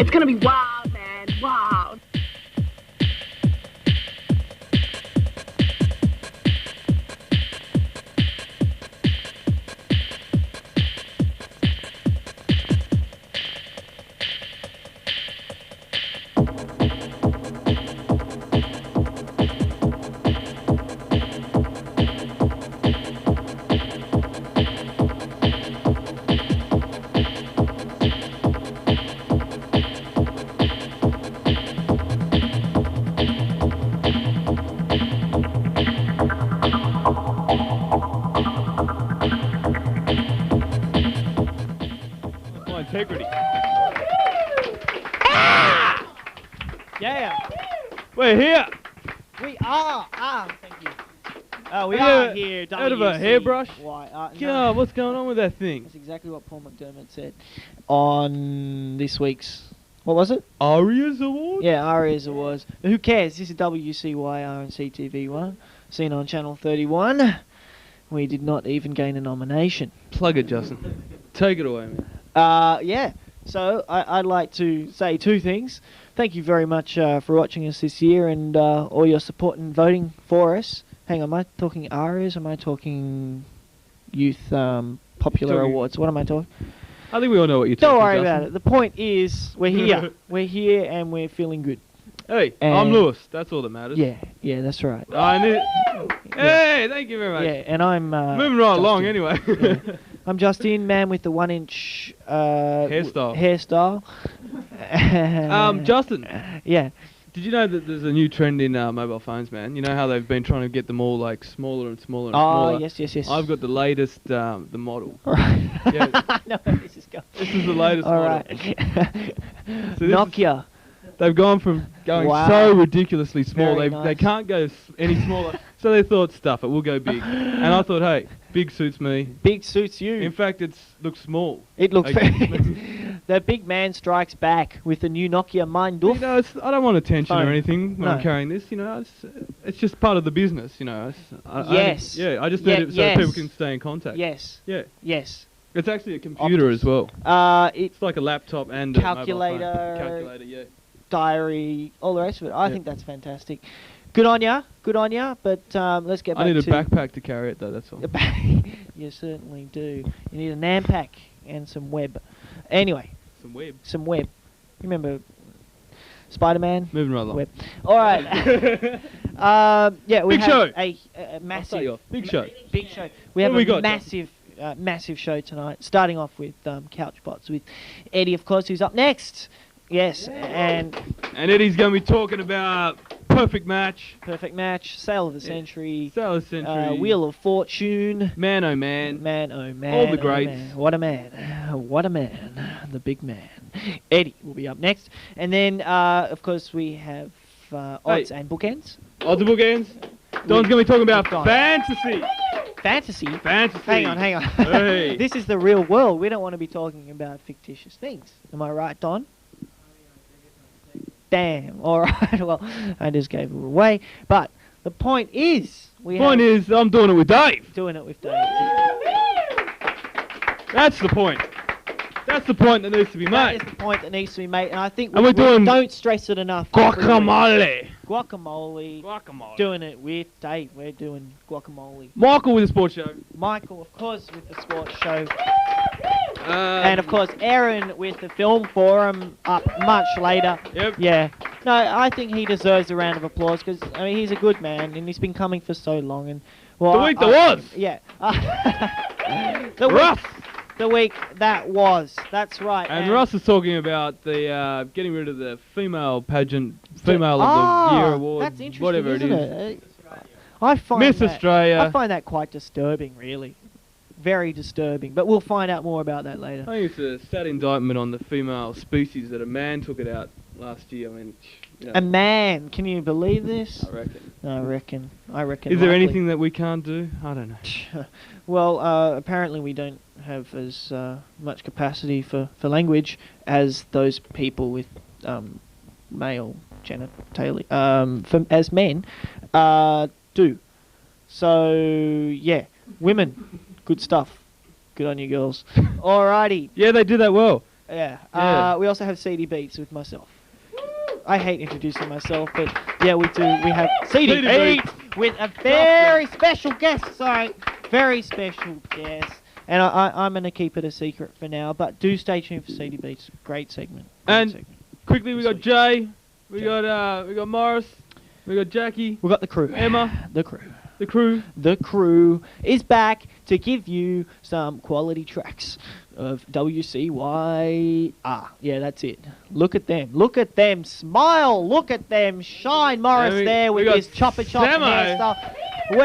It's gonna be wild, man, wild. Integrity. Ah! Yeah. We're here. We are. Thank you. We Have are you here. heard of a hairbrush? WCYR. God, what's going on with that thing? That's exactly what Paul McDermott said on this week's. What was it? Arias Award? Yeah, Arias Awards. Who cares? This is WCYR and CTV1, seen on Channel 31. We did not even gain a nomination. Plug it, Justin. Take it away, man. Yeah, so I'd like to say two things. Thank you very much for watching us this year and all your support and voting for us. Hang on, am I talking ARIAs or am I talking Youth Popular Awards? What am I talking? I think we all know what you're talking Don't worry Justin. about it. The point is, we're here. We're here and we're feeling good. Hey, And I'm Lewis. That's all that matters. Yeah, that's right. Hey, thank you very much. Yeah, and I'm... moving right along anyway. Yeah. I'm Justin, man with the 1-inch... hairstyle. Justin. Yeah. Did you know that there's a new trend in mobile phones, man? You know how they've been trying to get them all like smaller and smaller and smaller? Oh, yes. I've got the latest, the model. All right. Yeah. I know where this is going. This is the latest All model. right. So Nokia. They've gone from going Wow. so ridiculously small, Very they nice. can't go any smaller. So they thought, stuff it, we'll go big. And I thought, hey, big suits me. Big suits you. In fact, it looks small. It looks Okay. The big man strikes back with the new Nokia Mind You know, I don't want attention Phone. or anything when I'm No. carrying this. You know, it's just part of the business. You know. Yes. I just need it so yes. people can stay in contact. Yes. Yeah. Yes. It's actually a computer as well. It's like a laptop and a calculator, mobile phone. Calculator, yeah. Diary, all the rest of it. I think that's fantastic. Good on ya. But let's get back to... I need a backpack to carry it though. That's all. You certainly do. You need an Ampac and some web. Anyway. Some web. You remember Spider-Man? Moving right along. Web. All right. Yeah, we Big have show. a massive... Big show. Big show. We have What a we got, massive show tonight. Starting off with Couch Pots with Edy, of course, who's up next. Yes, and Edy's going to be talking about Perfect Match, Sale of the Century, Wheel of Fortune, Man Oh Man, all the greats. Man. What a man, the big man. Edy will be up next, and then of course we have Odds and Bookends. Odds and Bookends. Don's going to be talking about fantasy. Fantasy? Hang on. Hey. This is the real world. We don't want to be talking about fictitious things. Am I right, Don? Damn. All right. Well, I just gave it away. But the point is, I'm doing it with Dave. Doing it with Dave. That's the point. That's the point that needs to be made. That is the point that needs to be made, and I think we're doing don't stress it enough. Guacamole. Doing it with Dave. We're doing guacamole. Michael with the sports show. Michael, of course, with the sports show. And of course, Erin with the film forum up much later. Yep. Yeah. No, I think he deserves a round of applause because I mean he's a good man and he's been coming for so long. And well, the week that was. Yeah. Russ. The week that was. That's right. And Russ is talking about the getting rid of the female pageant, female of the year award, that's interesting, whatever isn't it is. I find Miss Australia. I find that quite disturbing, really. Very disturbing. But we'll find out more about that later. I think it's a sad indictment on the female species that a man took it out last year. I mean, you know. A man? Can you believe this? I reckon. I reckon. Is there likely. anything that we can't do? I don't know. Well, apparently we don't have as much capacity for language as those people with male genitalia, as men do. So, yeah. Women. Good stuff. Good on you, girls. Alrighty. Yeah, they did that well. Yeah. We also have CD Beats with myself. I hate introducing myself, but yeah, we do. We have CD Beats with a very special guest. Sorry, very special guest. And I'm going to keep it a secret for now, but do stay tuned for CD Beats. Great segment. Quickly, we got Jay, we got Morris, we got Jackie, we got the crew. Emma, the crew. The crew is back to give you some quality tracks of WCYR. Yeah, that's it. Look at them, smile, look at them shine. Morris there with his chopper hair stuff. We've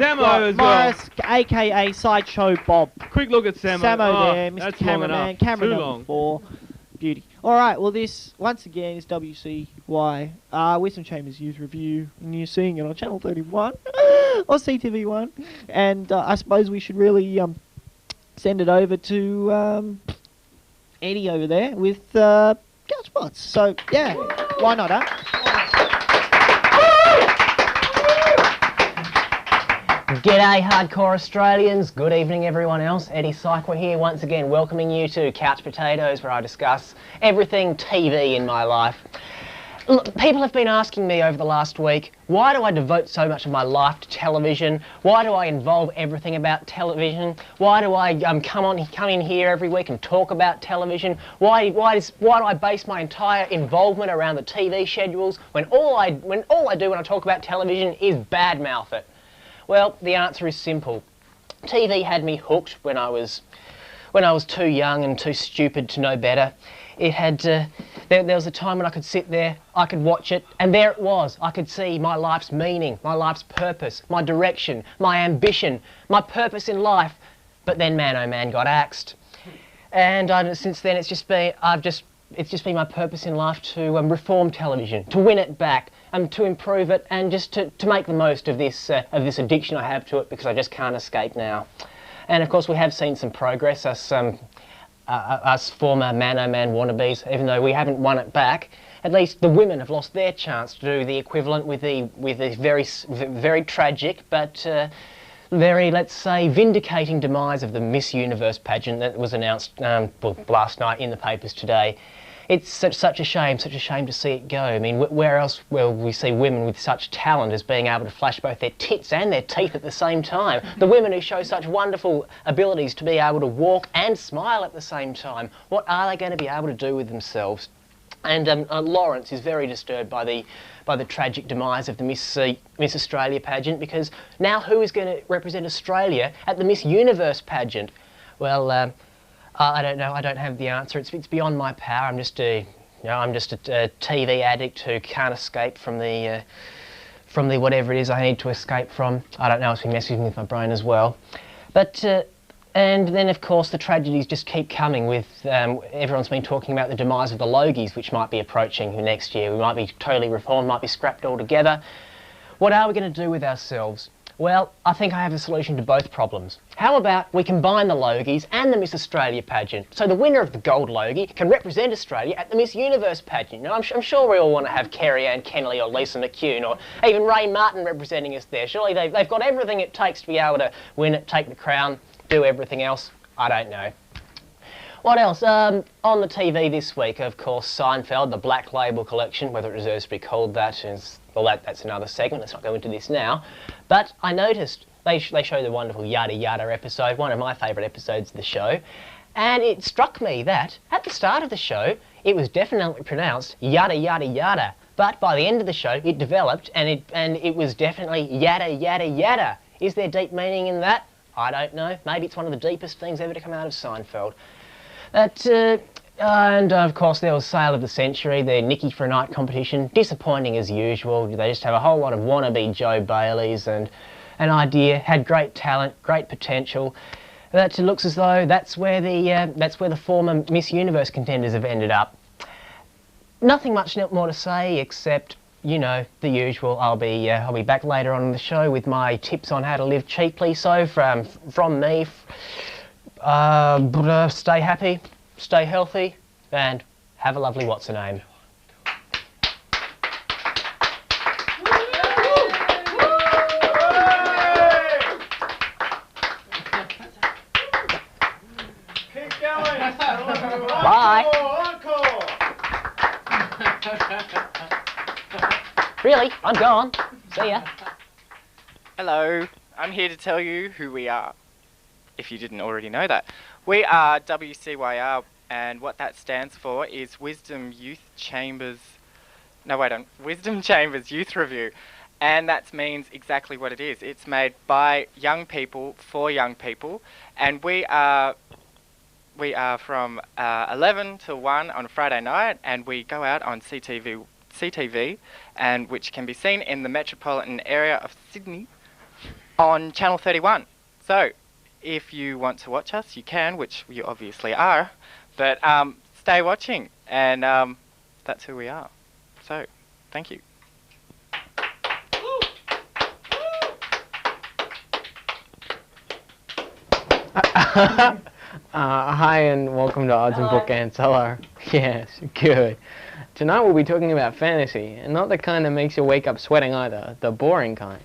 got Morris, aka Sideshow Bob. Quick look at Samo. Samo there, Mr. Cameraman. Camera number 4. Beauty. Alright, well this, once again, is WCY, Wisdom Chambers Youth Review, and you're seeing it on Channel 31, or CTV1, and I suppose we should really send it over to Edy over there with Couch Spots. So, yeah, why not, huh? G'day hardcore Australians, good evening everyone else. Edy Syquer here once again welcoming you to Couch Potatoes, where I discuss everything TV in my life. Look, people have been asking me over the last week, why do I devote so much of my life to television? Why do I involve everything about television? Why do I come in here every week and talk about television? Why do I base my entire involvement around the TV schedules when all I do when I talk about television is badmouth it? Well, the answer is simple. TV had me hooked when I was too young and too stupid to know better. It had there was a time when I could sit there, I could watch it, and there it was. I could see my life's meaning, my life's purpose, my direction, my ambition, my purpose in life. But then, man, oh man, got axed. And since then, it's just been my purpose in life to reform television, to win it back, to improve it, and just to make the most of this addiction I have to it, because I just can't escape now. And of course, we have seen some progress, us former man-o-man wannabes, even though we haven't won it back. At least the women have lost their chance to do the equivalent with the very tragic but very, let's say, vindicating demise of the Miss Universe pageant that was announced last night in the papers today. It's such a shame to see it go. I mean, where else will we see women with such talent as being able to flash both their tits and their teeth at the same time? The women who show such wonderful abilities to be able to walk and smile at the same time. What are they going to be able to do with themselves? And Lawrence is very disturbed by the tragic demise of the Miss Australia pageant, because now who is going to represent Australia at the Miss Universe pageant? Well, I don't know. I don't have the answer. It's beyond my power. I'm just a TV addict who can't escape from the whatever it is I need to escape from. I don't know. It's been messing with my brain as well. But and then of course the tragedies just keep coming. With everyone's been talking about the demise of the Logies, which might be approaching next year. We might be totally reformed, might be scrapped altogether. What are we going to do with ourselves? Well, I think I have a solution to both problems. How about we combine the Logies and the Miss Australia pageant, so the winner of the Gold Logie can represent Australia at the Miss Universe pageant. Now, I'm sure we all want to have Kerry-Ann Kennelly or Lisa McCune or even Ray Martin representing us there. Surely they've got everything it takes to be able to win it, take the crown, do everything else. I don't know. What else? On the TV this week, of course, Seinfeld, the Black Label collection, whether it deserves to be called that is... Well, that's another segment. Let's not go into this now. But I noticed they show the wonderful Yada Yada episode, one of my favourite episodes of the show, and it struck me that at the start of the show it was definitely pronounced Yada Yada Yada, but by the end of the show it developed and it was definitely Yada Yada Yada. Is there deep meaning in that? I don't know. Maybe it's one of the deepest things ever to come out of Seinfeld. And of course there was Sale of the Century, their Nikki for a Night competition. Disappointing as usual. They just have a whole lot of wannabe Joe Baileys, and an idea, had great talent, great potential. But it looks as though that's where the former Miss Universe contenders have ended up. Nothing much more to say except, you know, the usual. I'll be back later on in the show with my tips on how to live cheaply. So from me, stay happy, stay healthy, and have a lovely what's-her-name. Keep going. Bye. Really? I'm gone. See ya. Hello, I'm here to tell you who we are, if you didn't already know that. We are WCYR, and what that stands for is Wisdom Chambers Youth Review. And that means exactly what it is. It's made by young people for young people, and we are from 11 to 1 on a Friday night, and we go out on CTV, and which can be seen in the metropolitan area of Sydney on Channel 31. So, if you want to watch us, you can, which you obviously are, but stay watching, and that's who we are. So, thank you. Hi and welcome to Odds and Bookends. Hello. Yes, good. Tonight we'll be talking about fantasy, and not the kind that makes you wake up sweating either, the boring kind,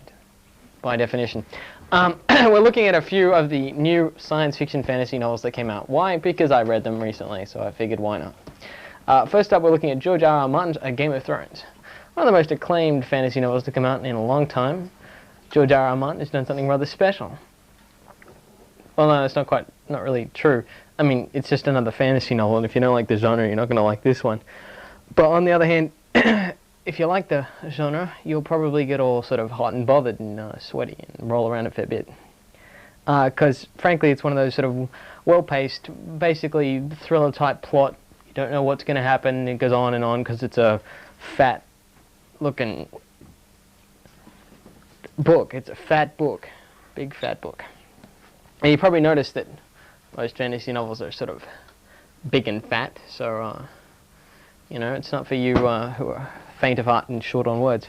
by definition. We're looking at a few of the new science fiction fantasy novels that came out. Why? Because I read them recently, so I figured why not. First up, we're looking at George R. R. Martin's A Game of Thrones. One of the most acclaimed fantasy novels to come out in a long time. George R. R. Martin has done something rather special. Well, no, it's not really true. I mean, it's just another fantasy novel, and if you don't like the genre, you're not going to like this one. But on the other hand, if you like the genre, you'll probably get all sort of hot and bothered and sweaty and roll around a fair bit. Because, frankly, it's one of those sort of well-paced, basically thriller-type plot. You don't know what's going to happen. It goes on because it's a fat-looking book. It's a fat book. Big fat book. And you probably noticed that most fantasy novels are sort of big and fat, so, you know, it's not for you who are faint of heart and short on words.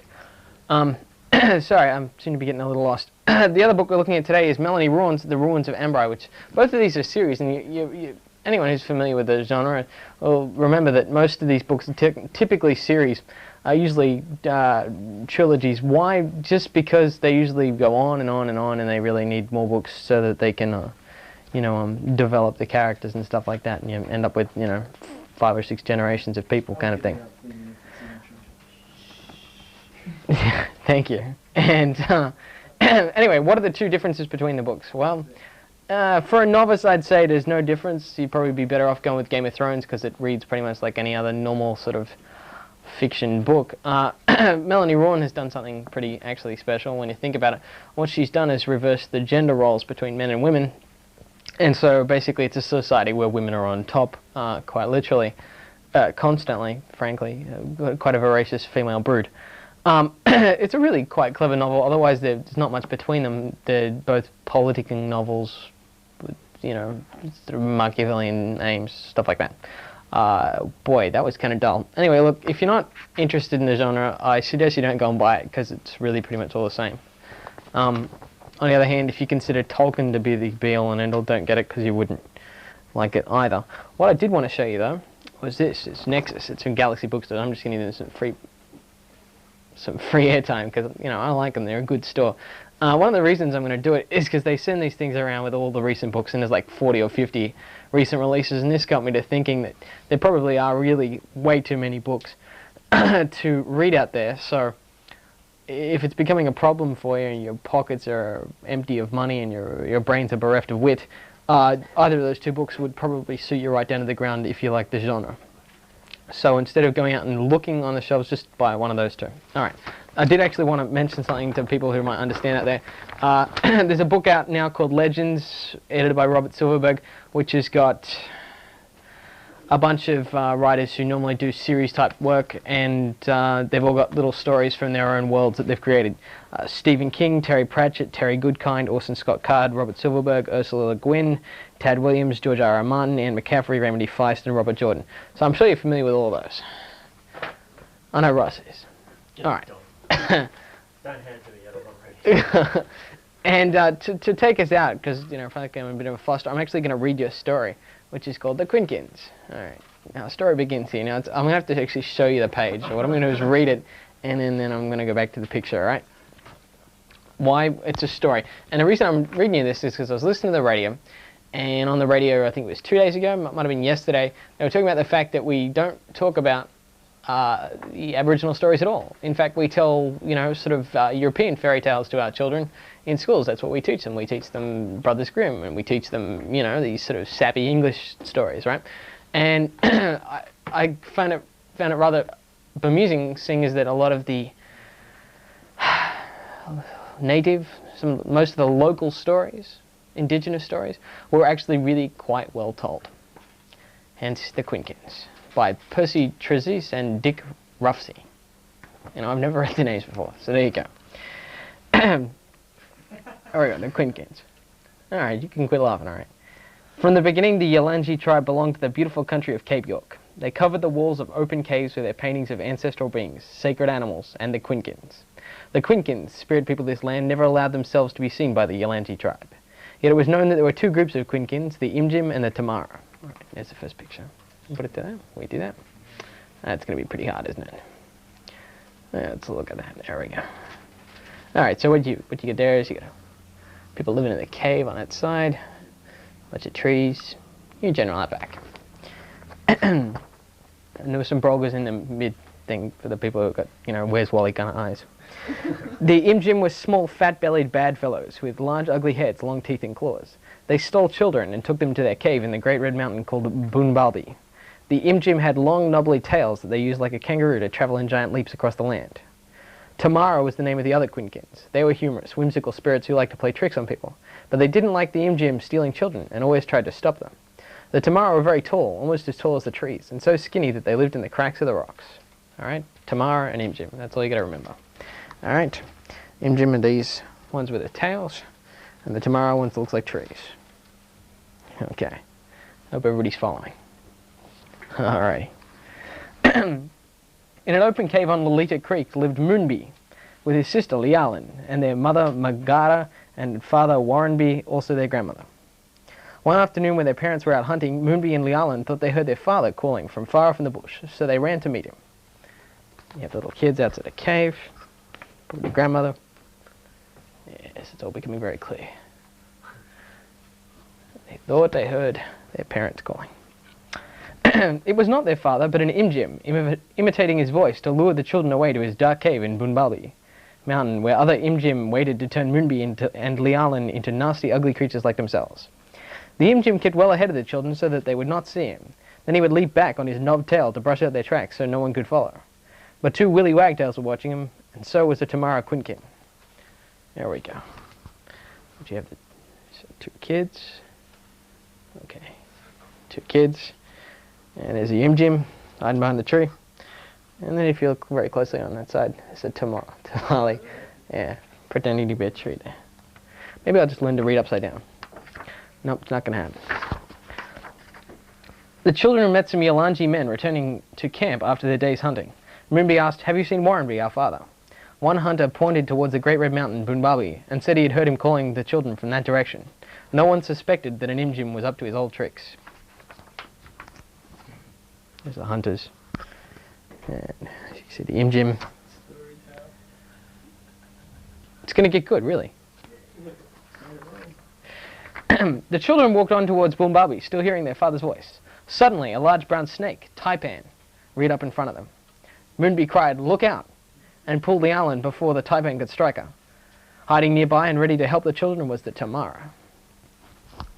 Sorry, I seem to be getting a little lost. The other book we're looking at today is Melanie Rawn's The Ruins of Ambri, which both of these are series, and anyone who's familiar with the genre will remember that most of these books are typically series, usually trilogies. Why? Just because they usually go on and on and on, and they really need more books so that they can, develop the characters and stuff like that, and you end up with, 5 or 6 generations of people kind of thing. Thank you. And anyway, what are the two differences between the books? Well, for a novice, I'd say there's no difference. You'd probably be better off going with Game of Thrones because it reads pretty much like any other normal sort of fiction book. Melanie Rawn has done something pretty actually special when you think about it. What she's done is reverse the gender roles between men and women. And so basically it's a society where women are on top, quite literally, constantly, frankly, quite a voracious female brood. It's a really quite clever novel, otherwise there's not much between them. They're both politicking novels with, sort of Machiavellian aims, stuff like that. Boy, that was kind of dull. Anyway, look, if you're not interested in the genre, I suggest you don't go and buy it, because it's really pretty much all the same. On the other hand, if you consider Tolkien to be the be-all and end-all, don't get it, because you wouldn't like it either. What I did want to show you, though, was this. It's Nexus. It's from Galaxy Bookstore. I'm just going to give them some free airtime, because, I like them. They're a good store. One of the reasons I'm going to do it is because they send these things around with all the recent books, and there's like 40 or 50 recent releases, and this got me to thinking that there probably are really way too many books to read out there. So if it's becoming a problem for you and your pockets are empty of money and your brains are bereft of wit, either of those two books would probably suit you right down to the ground if you like the genre. So instead of going out and looking on the shelves, just buy one of those two. Alright, I did actually want to mention something to people who might understand out there. There's a book out now called Legends, edited by Robert Silverberg, which has got a bunch of writers who normally do series type work, and they've all got little stories from their own worlds that they've created. Stephen King, Terry Pratchett, Terry Goodkind, Orson Scott Card, Robert Silverberg, Ursula Le Guin, Tad Williams, George R. R. Martin, Anne McCaffrey, Raymond D. Feist, and Robert Jordan. So I'm sure you're familiar with all of those. I know Russ is. Alright. Don't hand to me yet, I'm not ready. And to take us out, because, frankly I'm a bit of a foster, I'm actually going to read you a story, which is called The Quinkins. Alright, now the story begins here. Now I'm going to have to actually show you the page. So what I'm going to do is read it, and then I'm going to go back to the picture, alright? Why? It's a story. And the reason I'm reading you this is because I was listening to the radio, and on the radio, I think it was 2 days ago, might have been yesterday, they were talking about the fact that we don't talk about the Aboriginal stories at all. In fact, we tell, you know, sort of European fairy tales to our children in schools. That's what we teach them. We teach them Brothers Grimm, and we teach them, you know, these sort of sappy English stories, right? And I found it rather bemusing, seeing as that a lot of the most of the local stories, indigenous stories, were actually really quite well told. Hence the Quinkins, by Percy Trezise and Dick Ruffsey. You know, I've never read the names before, so there you go. There we go, the Quinkins. Alright, you can quit laughing, alright. From the beginning, the Yalanji tribe belonged to the beautiful country of Cape York. They covered the walls of open caves with their paintings of ancestral beings, sacred animals, and the Quinkins. The Quinkins, spirit people of this land, never allowed themselves to be seen by the Yalanji tribe. Yet it was known that there were two groups of Quinkins, the Imjim and the Tamara. Right, there's the first picture. Put it there. We do that. That's going to be pretty hard, isn't it? Yeah, let's look at that. There we go. Alright, so what you get there is you got people living in the cave on that side, a bunch of trees, your general outback. And there were some broggers in the mid thing for the people who got, you know, where's Wally kind of eyes. The Imjim were small, fat-bellied bad fellows with large, ugly heads, long teeth and claws. They stole children and took them to their cave in the Great Red Mountain called Boonbalbi. The Imjim had long, knobbly tails that they used like a kangaroo to travel in giant leaps across the land. Tamara was the name of the other Quinkins. They were humorous, whimsical spirits who liked to play tricks on people, but they didn't like the Imjim stealing children and always tried to stop them. The Tamara were very tall, almost as tall as the trees, and so skinny that they lived in the cracks of the rocks. Alright, Tamara and Imjim, that's all you gotta remember. Alright, Imjim are these ones with the tails, and the Tamara ones that looks like trees. Okay, hope everybody's following. Alrighty. In an open cave on Lolita Creek lived Moonbi with his sister Lialin and their mother Magara and father Warrenby, also their grandmother. One afternoon when their parents were out hunting, Moonbi and Lialin thought they heard their father calling from far off in the bush, so they ran to meet him. You have the little kids outside the cave, probably grandmother. Yes, it's all becoming very clear. They thought they heard their parents calling. It was not their father, but an Imjim, imitating his voice to lure the children away to his dark cave in Boonbalbi Mountain, where other Imjim waited to turn Moonbi and Lialin into nasty, ugly creatures like themselves. The Imjim kept well ahead of the children so that they would not see him. Then he would leap back on his knobbed tail to brush out their tracks so no one could follow. But two Willy Wagtails were watching him, and so was the Tamara Quinkin. There we go. But you have the two kids. Okay, two kids. And there's the Imjim hiding behind the tree. And then if you look very closely on that side, it's a Tamale. Yeah, pretending to be a tree there. Maybe I'll just learn to read upside down. Nope, it's not going to happen. The children met some Yalanji men returning to camp after their day's hunting. Moonbi asked, "Have you seen Warrenby, our father?" One hunter pointed towards the Great Red Mountain, Boonbalbi, and said he had heard him calling the children from that direction. No one suspected that an Imjim was up to his old tricks. There's the hunters. And as you can see, the Imjim. It's going to get good, really. The children walked on towards Boonbalbi, still hearing their father's voice. Suddenly, a large brown snake, taipan, reared up in front of them. Moonbi cried, "Look out!" and pulled the Lialin before the taipan could strike her. Hiding nearby and ready to help the children was the Tamara.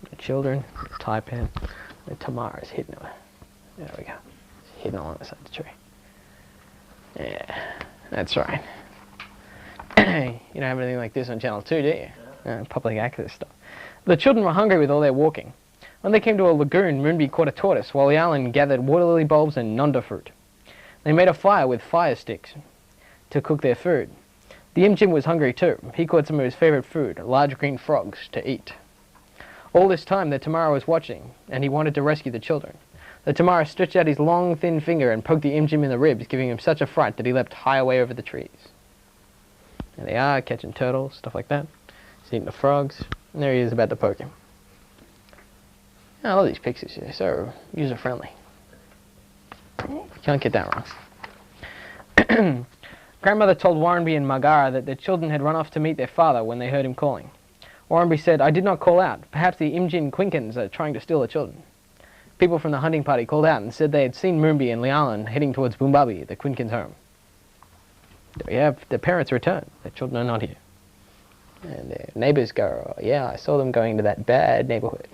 The children, the taipan, the Tamara is hidden away. There we go. It's hidden along the side of the tree. Yeah, that's right. You don't have anything like this on Channel 2, do you? Public access stuff. The children were hungry with all their walking. When they came to a lagoon, Moonbi caught a tortoise, while Lialin gathered water lily bulbs and nonda fruit. They made a fire with fire sticks to cook their food. The Imjim was hungry too. He caught some of his favourite food, large green frogs, to eat. All this time the Tamara was watching, and he wanted to rescue the children. The Tamara stretched out his long, thin finger and poked the Imjim in the ribs, giving him such a fright that he leapt high away over the trees. There they are, catching turtles, stuff like that. He's eating the frogs, and there he is about to poke him. I love these pictures, they're so user-friendly. You can't get that wrong. Grandmother told Warrenby and Magara that their children had run off to meet their father when they heard him calling. Warrenby said, "I did not call out. Perhaps the Imjin Quinkins are trying to steal the children." People from the hunting party called out and said they had seen Moonby and Lialan heading towards Boombabi, the Quinkins' home. There we have the parents return. Their children are not here. And their neighbours go, oh, yeah, I saw them going to that bad neighbourhood.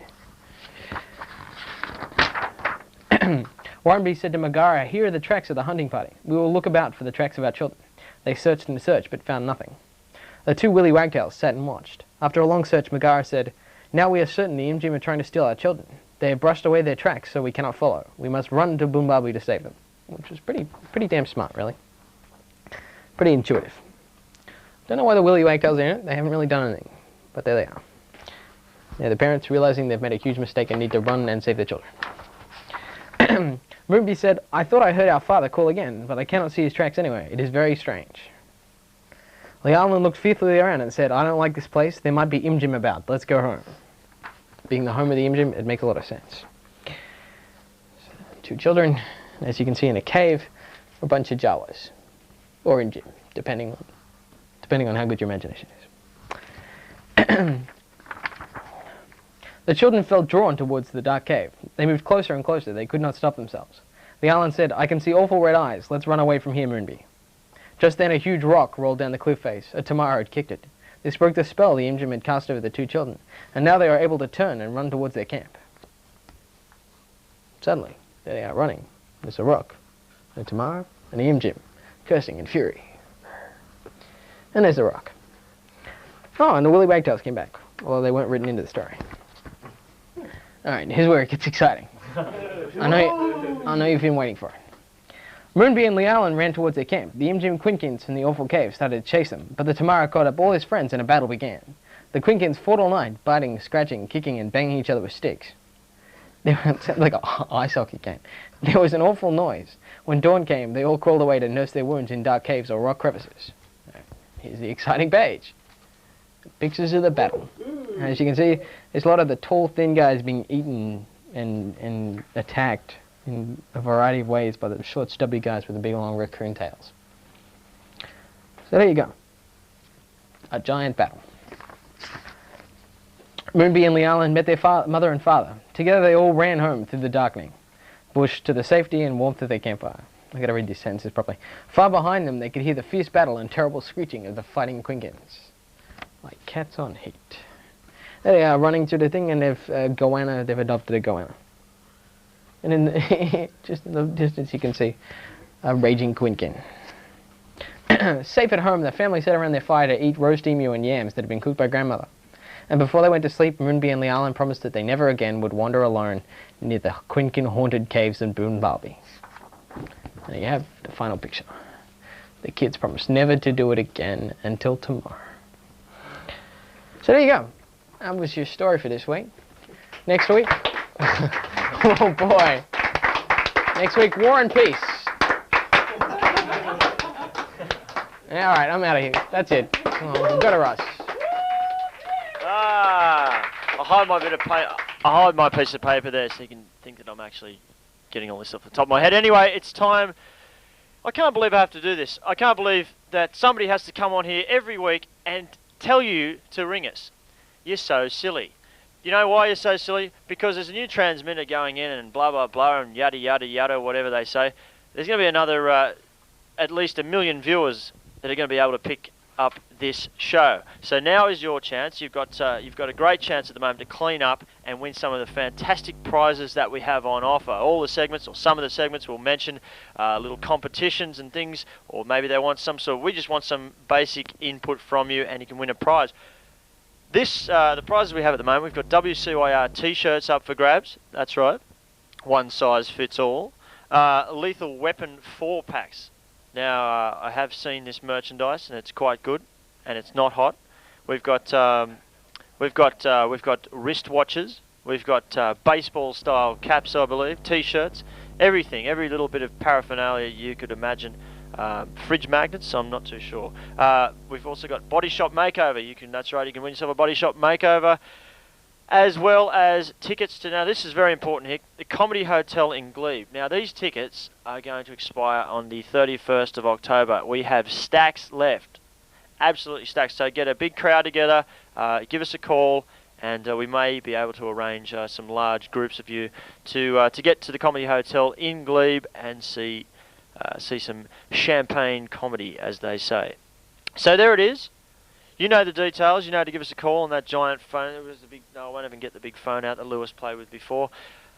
Warrenby said to Megara, here are the tracks of the hunting party. We will look about for the tracks of our children. They searched and searched, but found nothing. The two willy wagtails sat and watched. After a long search, Megara said, now we are certain the Imjim are trying to steal our children. They have brushed away their tracks, so we cannot follow. We must run to Boombabi to save them. Which is pretty damn smart, really. Pretty intuitive. Don't know why the willy wagtails are in it. They haven't really done anything. But there they are. Yeah, the parents realizing they've made a huge mistake and need to run and save their children. Moonby said, I thought I heard our father call again, but I cannot see his tracks anywhere. It is very strange. Lialan looked fearfully around and said, I don't like this place. There might be Imjim about. Let's go home. Being the home of the Imjim, it makes a lot of sense. So, two children, as you can see in a cave, a bunch of Jawas. Or Imjim, depending on how good your imagination is. The children felt drawn towards the dark cave. They moved closer and closer. They could not stop themselves. Lialan said, I can see awful red eyes. Let's run away from here, Moonby. Just then a huge rock rolled down the cliff face. A Tamara had kicked it. This broke the spell the Imjim had cast over the two children, and now they are able to turn and run towards their camp. Suddenly, there they are running. There's a rock, a Tamara, and the Imjim, cursing in fury. And there's the rock. Oh, and the willy wagtails came back, although they weren't written into the story. Alright, here's where it gets exciting. I know you've been waiting for it. Moonby and Lialan ran towards their camp. The Imjim Quinkins in the awful cave started to chase them, but the Tamara caught up all his friends and a battle began. The Quinkins fought all night, biting, scratching, kicking, and banging each other with sticks. It sounded like an ice hockey game. There was an awful noise. When dawn came, they all crawled away to nurse their wounds in dark caves or rock crevices. Here's the exciting page. Pictures of the battle. As you can see, there's a lot of the tall, thin guys being eaten and attacked in a variety of ways by the short, stubby guys with the big, long raccoon tails. So there you go. A giant battle. Moonby and Lialan met their mother and father. Together they all ran home through the darkening bush to the safety and warmth of their campfire. I've got to read these sentences properly. Far behind them they could hear the fierce battle and terrible screeching of the fighting Quinkins. Like cats on heat. There they are running through the thing, and they've adopted a goanna. And in the just in the distance you can see a raging Quinkin. Safe at home, the family sat around their fire to eat roast emu and yams that had been cooked by grandmother. And before they went to sleep, Moonby and Lialan promised that they never again would wander alone near the Quinkin-haunted caves in Boombabi. There you have the final picture. The kids promised never to do it again until tomorrow. So there you go. That was your story for this week. Next week... oh boy. Next week, War and Peace. Alright, I'm out of here. That's it. Go to Russ. I hide my bit of paper. I hide my piece of paper there so you can think that I'm actually getting all this off the top of my head. Anyway, it's time. I can't believe I have to do this. I can't believe that somebody has to come on here every week and tell you to ring us. You're so silly. You know why you're so silly? Because there's a new transmitter going in and blah, blah, blah, and yada, yada, yada, whatever they say. There's going to be another, at least 1 million viewers that are going to be able to pick up this show. So now is your chance. You've got a great chance at the moment to clean up and win some of the fantastic prizes that we have on offer. All the segments, or some of the segments, will mention little competitions and things, or maybe they want some sort of, we just want some basic input from you and you can win a prize. This, the prizes we have at the moment, we've got WCYR t-shirts up for grabs. That's right. One size fits all. Lethal Weapon 4-packs. Now, I have seen this merchandise, and it's quite good, and it's not hot. We've got wristwatches. We've got baseball-style caps, I believe, T-shirts, everything, every little bit of paraphernalia you could imagine. Fridge magnets, I'm not too sure. We've also got Body Shop Makeover. That's right, you can win yourself a Body Shop Makeover, as well as tickets to, now this is very important here, the Comedy Hotel in Glebe. Now these tickets are going to expire on the 31st of October. We have stacks left, absolutely stacks. So get a big crowd together, give us a call, and we may be able to arrange some large groups of you to get to the Comedy Hotel in Glebe and see some champagne comedy, as they say. So there it is. You know the details. You know to give us a call on that giant phone. It was the big. No, I won't even get the big phone out that Lewis played with before.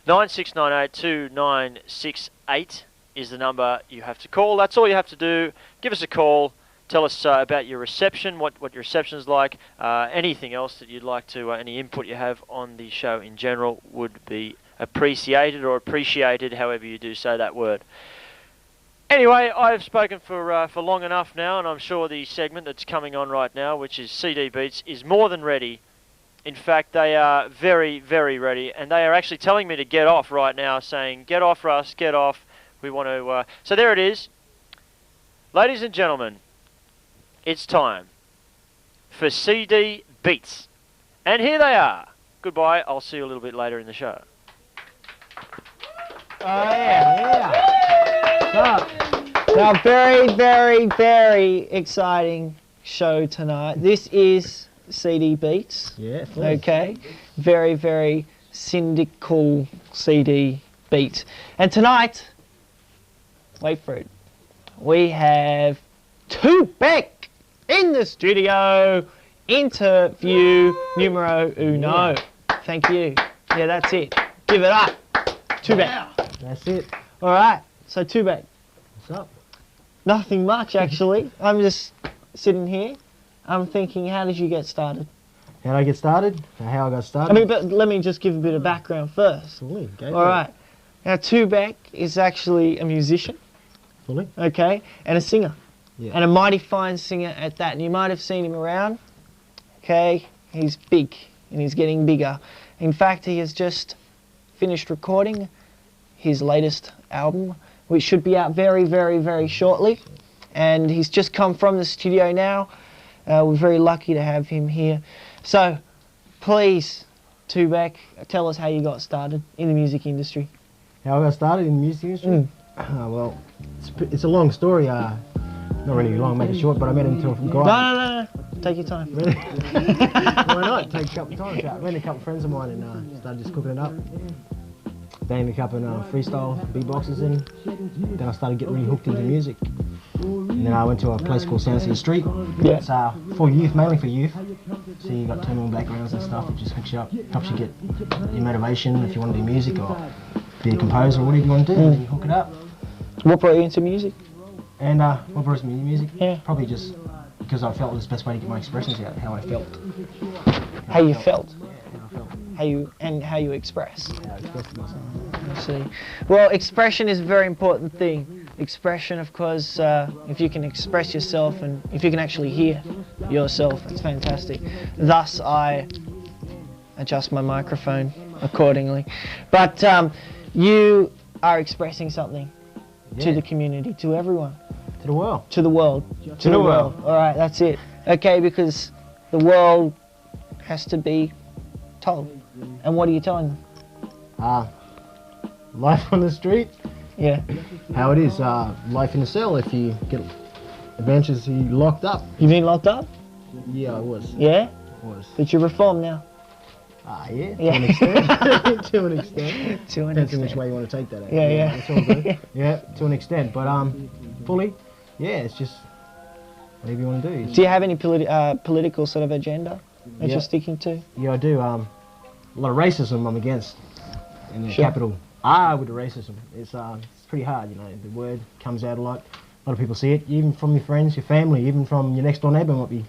96982968 is the number you have to call. That's all you have to do. Give us a call. Tell us about your reception, what your reception's like, anything else that you'd like to, any input you have on the show in general would be appreciated, or appreciated, however you do say that word. Anyway, I've spoken for long enough now, and I'm sure the segment that's coming on right now, which is CD Beats, is more than ready. In fact, they are very, very ready, and they are actually telling me to get off right now, saying, "Get off, Russ, get off. We want to..." So there it is. Ladies and gentlemen, it's time for CD Beats. And here they are. Goodbye. I'll see you a little bit later in the show. Oh, yeah. Now, very, very, very exciting show tonight. This is CD Beats. Yeah, okay. Very, very syndical CD Beats. And tonight, wait for it, we have II Bec in the studio. Interview numero uno. Yeah. Thank you. Yeah, that's it. Give it up. II Bec. That's it. All right. So II Bec. What's up? Nothing much, actually. I'm just sitting here. I'm thinking, how did you get started? How did I get started? How I got started? I mean, but let me just give a bit of background first. Absolutely. Go All right. Now, II Bec is actually a musician. Fully. Okay, and a singer. Yeah. And a mighty fine singer at that. And you might have seen him around. Okay, he's big and he's getting bigger. In fact, he has just finished recording his latest album, which should be out very, very, very shortly. And he's just come from the studio now. We're very lucky to have him here. So, please, II Bec, tell us how you got started in the music industry. How I got started in the music industry? Well, it's a long story. Not really long, make it short, but I met him through a guy. No. Take your time. Why not? Take a couple of times out. Met a couple of friends of mine and started just cooking it up. Banged a couple of freestyle beatboxes in. Then I started getting really hooked into music. And then I went to a place called Sound City Street. Yeah. It's for youth, mainly for youth. So you got terminal backgrounds and stuff. It just hooks you up, helps you get your motivation if you want to do music or be a composer or whatever you want to do. And you hook it up. What brought you into music? And what brought me into music? Yeah. Probably just because I felt it was the best way to get my expressions out, how I felt. How you felt? Yeah, how I felt. How you express. How I expressed myself. I see. Well, expression is a very important thing. Expression, of course, if you can express yourself and if you can actually hear yourself, it's fantastic. Thus, I adjust my microphone accordingly. But you are expressing something to the community, to everyone. To the world. To the world. To the world. All right, that's it. Okay, because the world has to be told. And what are you telling them? Life on the street. Yeah. How it is. Life in a cell if you get eventually locked up. You been locked up? Yeah, I was. Yeah? I was. But you're reformed now. Yeah. Yeah. To an extent. To an extent. To an Depends on which extent. way you want to take that. Yeah. It's all good. Yeah, to an extent. But fully, yeah, it's just whatever you want to do. Do you have any political sort of agenda that Yeah. you're sticking to? Yeah, I do. A lot of racism I'm against. In the Sure. capital R with the racism. It's pretty hard, you know. The word comes out a lot. A lot of people see it, even from your friends, your family, even from your next door neighbour might be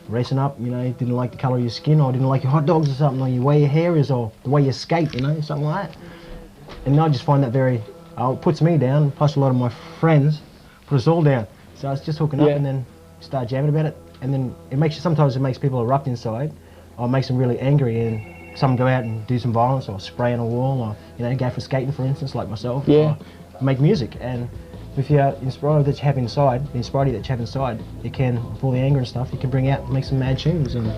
racing up, you know, didn't like the colour of your skin or didn't like your hot dogs or something, or the way your hair is or the way you skate, you know, something like that. And I just find that very, it puts me down, plus a lot of my friends put us all down. So it's just hooking up and then start jamming about it. And then sometimes it makes people erupt inside or makes them really angry and some go out and do some violence or spray on a wall or, you know, go for skating, for instance, like myself. Yeah. Or make music. And with your inspiration that you have inside, the inspiration that you have inside, you can, with all the anger and stuff, you can bring out, make some mad tunes and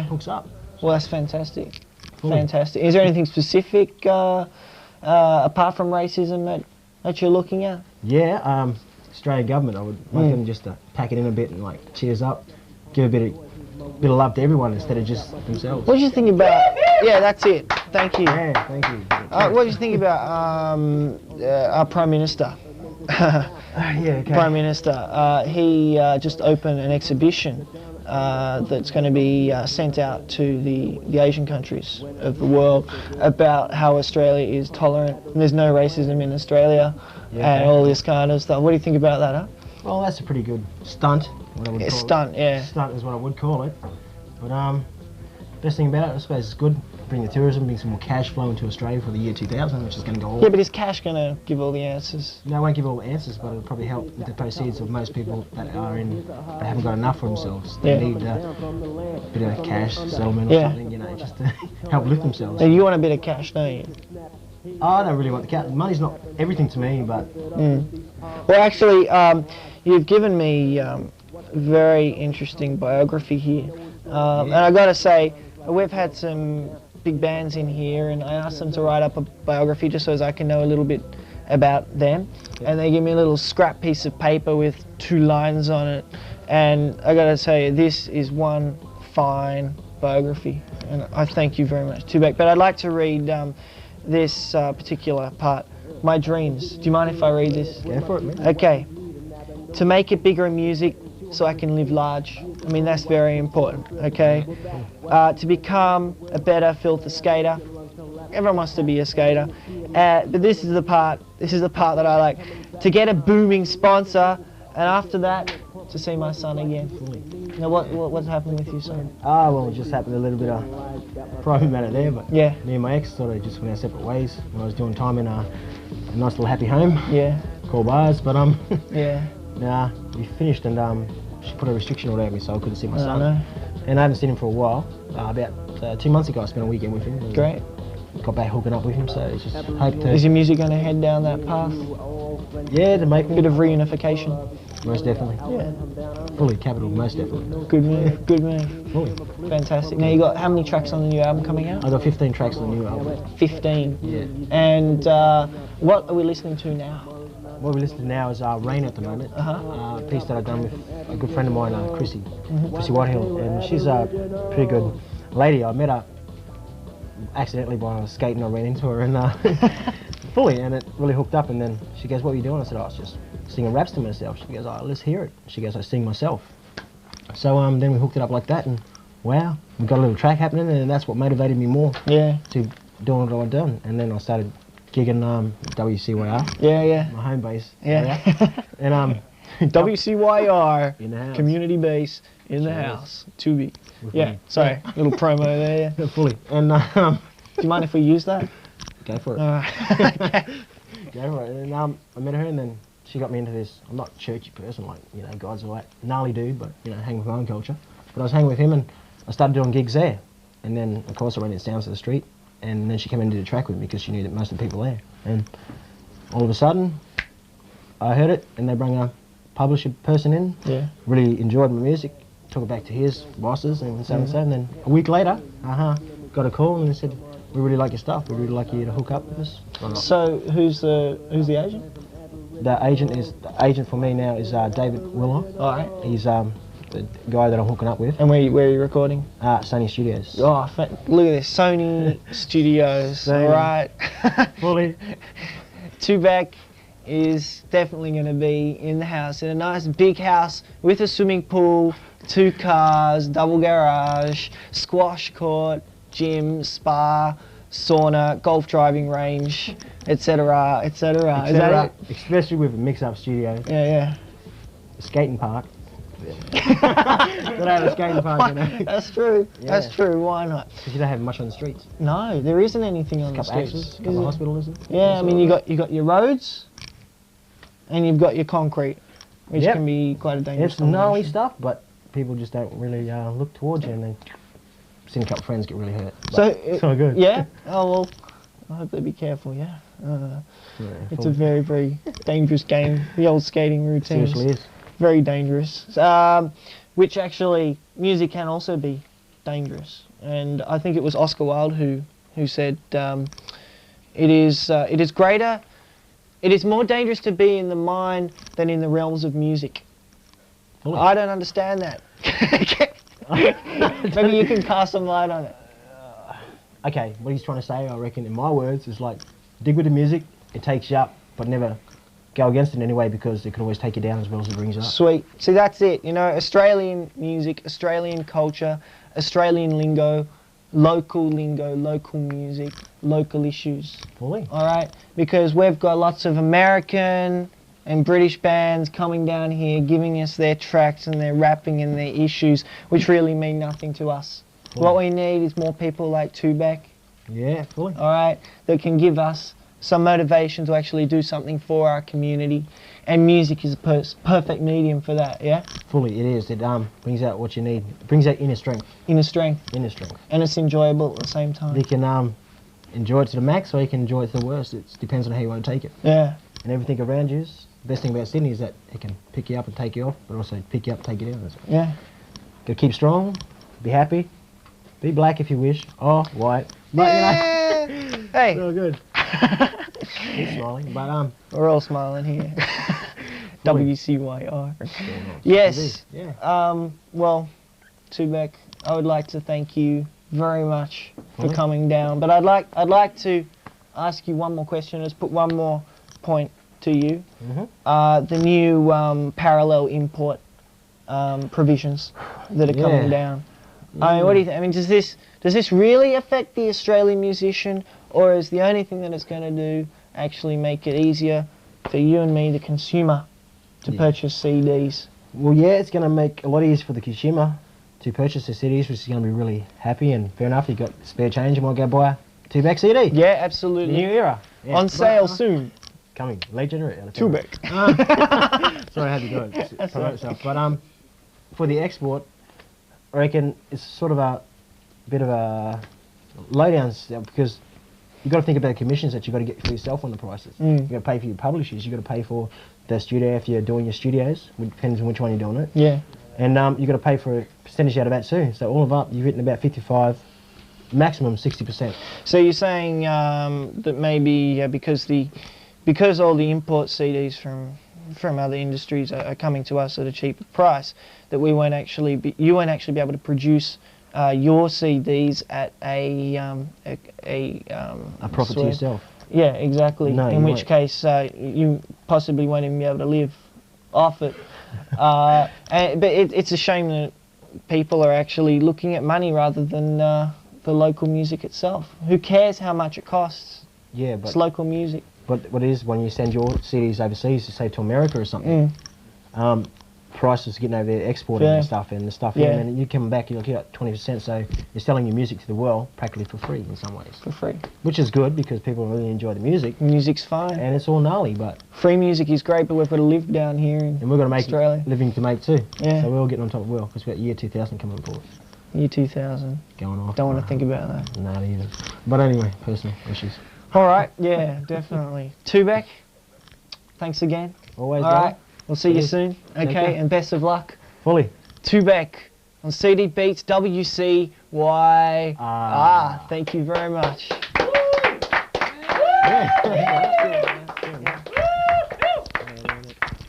hooks up. Well, that's fantastic. Fully. Fantastic. Is there anything specific apart from racism that you're looking at? Yeah, Australian government, I would like them just to pack it in a bit and like cheers up, give a bit of love to everyone instead of just themselves. What do you think about Yeah, that's it. Thank you. Yeah, thank you. What do you think about our Prime Minister? Yeah, okay. Prime Minister. He just opened an exhibition that's going to be sent out to the Asian countries of the world about how Australia is tolerant and there's no racism in Australia and all this kind of stuff. What do you think about that, huh? Well, that's a pretty good stunt. What I would call Stunt, it. yeah. Stunt is what I would call it. But best thing about it, I suppose, it's good. Bring the tourism, bring some more cash flow into Australia for the year 2000, which is going to go all. Yeah, but is cash going to give all the answers? No, I won't give all the answers, but it'll probably help with the proceeds of most people that are in. They haven't got enough for themselves. They need a bit of cash settlement or something, you know, just to help lift themselves. So you want a bit of cash, don't you? I don't really want the cash. Money's not everything to me, but. Well, actually, you've given me a very interesting biography here, and I got to say, we've had some big bands in here, and I asked them to write up a biography just so as I can know a little bit about them, and they give me a little scrap piece of paper with 2 lines on it, and I got to say, this is one fine biography, and I thank you very much, II Bec. But I'd like to read this particular part. My dreams. Do you mind if I read this? Go for it, man. Okay. To make it bigger in music so I can live large. I mean, that's very important, okay? To become a better filter skater. Everyone wants to be a skater. But this is the part that I like. To get a booming sponsor, and after that, to see my son again. Now, what's happening with you, son? Well, it just happened a little bit of private matter there, but Yeah. me and my ex sort of just went our separate ways when I was doing time in a nice little happy home Yeah. called bars, but Yeah. nah, we finished and she put a restriction order on me so I couldn't see my son. know. And I haven't seen him for a while. About 2 months ago I spent a weekend with him. and Great. Got back hooking up with him, so it's just hope to... Is your music going to head down that path? Yeah, to make me... Bit of reunification. Most definitely. Yeah. Fully capital, most definitely. Good move. Good move. Fully. Fantastic. Now you got how many tracks on the new album coming out? I got 15 tracks on the new album. 15. Yeah. And what are we listening to now? What we're listening to now is Rain at the moment. A piece that I've done with a good friend of mine, Chrissy Whitehill, and she's a pretty good lady. I met her accidentally while I was skating. I ran into her and fully, and it really hooked up. And then she goes, "What are you doing?" I said, "I was just singing raps to myself." She goes, "Oh, let's hear it." She goes, "I sing myself." So then we hooked it up like that, and wow, we got a little track happening, and that's what motivated me more Yeah. to doing what I've done. And then I started gigging WCYR, Yeah. my home base. Yeah. And WCYR. in the house. Community base in the Cheers. house. II Bec. With Yeah. me. Sorry. Little promo there. Yeah, fully. And Do you mind if we use that? go for it. Alright. Go for it. And I met her, and then she got me into this. I'm not a churchy person, like, you know, guys are like gnarly dude, but you know, hang with my own culture. But I was hanging with him, and I started doing gigs there. And then, of course, I ran down to the street, and then she came in and did a track with me because she knew that most of the people there. And all of a sudden, I heard it, and they brought a publisher person in. Yeah. Really enjoyed my music. Took it back to his bosses and so and so. And then a week later, got a call and they said, "We really like your stuff. We really like you to hook up with us." So who's the agent? The agent for me now is David Willow. Alright. He's the guy that I'm hooking up with. And where are you recording? Sony Studios. Oh, look at this. Sony Studios. Sony. Alright. Fully. II Bec is definitely going to be in the house, in a nice big house with a swimming pool, 2 cars, double garage, squash court, gym, spa, sauna, golf driving range, etc., etc. Is that it? Especially with a mix-up studio. Yeah. A skating park. Gotta have a skating park, you know. That's true. Yeah. That's true. Why not? Because you don't have much on the streets. No, there isn't anything on the Couple streets. axes, couple hospitals. Yeah, I mean you got your roads, and you've got your concrete, which Yep. can be quite a dangerous. It's gnarly combination. stuff, but people just don't really look towards you, and then seen a couple of friends get really hurt. So But it's all good. Yeah. Oh well, I hope they be careful. Yeah. Yeah, It's full- a very, very dangerous game. The old skating routine. seriously is. Very dangerous. Which actually, music can also be dangerous. And I think it was Oscar Wilde who said, it is greater. It is more dangerous to be in the mind than in the realms of music. Fully. I don't understand that. Maybe you can cast some light on it. okay, what he's trying to say, I reckon, in my words, is like, dig with the music, it takes you up, but never go against it in any way, because it can always take you down as well as it brings you up. Sweet. See, that's it. You know, Australian music, Australian culture, Australian lingo, local music, local issues. Fully. All right? Because we've got lots of American and British bands coming down here, giving us their tracks and their rapping and their issues, which really mean nothing to us. Fully. What we need is more people like II Bec, Yeah, fully. all right, that can give us some motivation to actually do something for our community. And music is a perfect medium for that, yeah? Fully, it is. It brings out what you need. It brings out inner strength. Inner strength. Inner strength. And it's enjoyable at the same time. You can enjoy it to the max, or you can enjoy it to the worst. It depends on how you want to take it. Yeah. And everything around you, the best thing about Sydney is that it can pick you up and take you off, but also pick you up and take you down. Yeah. Gotta keep strong, be happy, be black if you wish, or white. But, you know, Hey. it's all good. He's smiling, but We're all smiling here. WCYR. yeah, Yes. Yeah. Well, II Bec, I would like to thank you very much for Mhm. coming down. But I'd like to ask you one more question. Let's put one more point to you. Mhm. The new parallel import provisions that are coming Yeah. down. I mean, what do you think? I mean, does this really affect the Australian musician, or is the only thing that it's going to do actually make it easier for you and me, the consumer, to Yeah. purchase CDs? Well, yeah, it's going to make a lot easier for the consumer to purchase the CDs, which is going to be really happy. And fair enough, you got spare change, you might go buy a II Bec CD. Yeah, absolutely. New era. Yeah. On sale But, soon. Coming, late January. II Bec. Sorry, I had to do it. Promote itself. But for the export, I reckon it's sort of a bit of a lowdown step, because you've got to think about the commissions that you've got to get for yourself on the prices. Mm. You've got to pay for your publishers, you've got to pay for the studio if you're doing your studios, it depends on which one you're doing it. Yeah. And you've got to pay for a percentage out of that too. So all of up, you've written about 55, maximum 60%. So you're saying that maybe because all the import CDs from other industries are coming to us at a cheaper price, that you won't actually be able to produce your CDs at a profit to yourself. Yeah, exactly. No, in you which won't. case you possibly won't even be able to live off it. But it's a shame that people are actually looking at money rather than the local music itself. Who cares how much it costs? Yeah, but It's local music. But what it is, when you send your CDs overseas, say to America or something, prices are getting over there exporting Yeah. and stuff, and the stuff Yeah. in, and you come back, you got 20%, so you're selling your music to the world practically for free in some ways. For free. Which is good, because people really enjoy the music, Music's fine. and it's all gnarly, but... Free music is great, but we've got to live down here in And we've got to make Australia. living to make too. Yeah. So we're all getting on top of the world, because we've got year 2000 coming forward. Year 2000. Going off. Don't want to think about that. Not either. But anyway, personal issues. All right. Yeah, definitely. II Bec, thank again. Always All right. We'll see you Yes. soon. Thank Okay, you. and best of luck. Fully. II Bec on CD Beats WCYR. Thank you very much.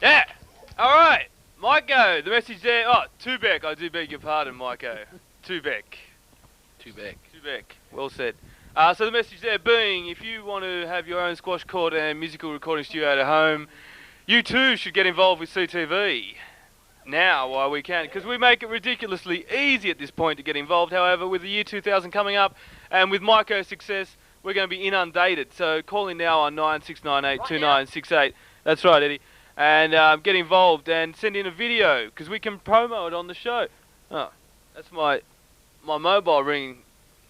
Yeah. All right. Maiko, the message there. Oh, II Bec. I do beg your pardon, Maiko. II Bec. II Bec. Well said. So the message there being, if you want to have your own squash court and musical recording studio at home, you too should get involved with CTV now while we can, because we make it ridiculously easy at this point to get involved. However, with the year 2000 coming up and with Maiko's success, we're going to be inundated. So call in now on 96982968. That's right, Eddie. And get involved and send in a video, because we can promo it on the show. Oh, that's my mobile ringing.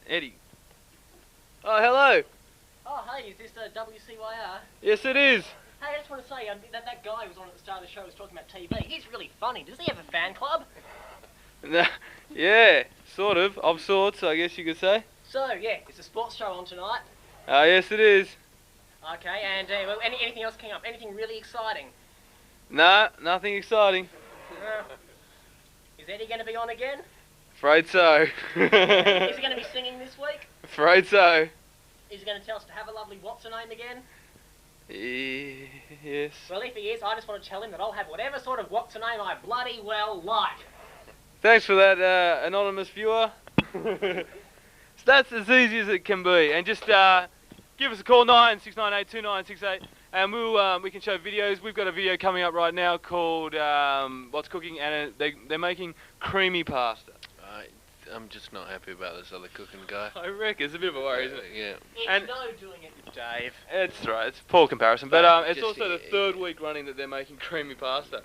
Eddie. Oh, hello. Oh, hey, is this WCYR? Yes, it is. Hey, I just want to say that guy who was on at the start of the show was talking about TV. He's really funny. Does he have a fan club? Yeah, sort of. Of sorts, I guess you could say. So, yeah, it's a sports show on tonight. Yes, it is. Okay, and anything else coming up? Anything really exciting? Nah, nothing exciting. Is Eddie going to be on again? Afraid so. Is he going to be singing this week? Afraid so. Is he going to tell us to have a lovely what's her name again? Yes. Well, if he is, I just want to tell him that I'll have whatever sort of what's her name I bloody well like. Thanks for that, anonymous viewer. That's as easy as it can be. And just give us a call, 96982968, and we can show videos. We've got a video coming up right now called What's Cooking, and they're making creamy pasta. I'm just not happy about this other cooking guy. I reckon it's a bit of a worry, isn't it? Yeah. It's no doing it with Dave. It's right. It's a poor comparison, but it's Just also the third week running that they're making creamy pasta.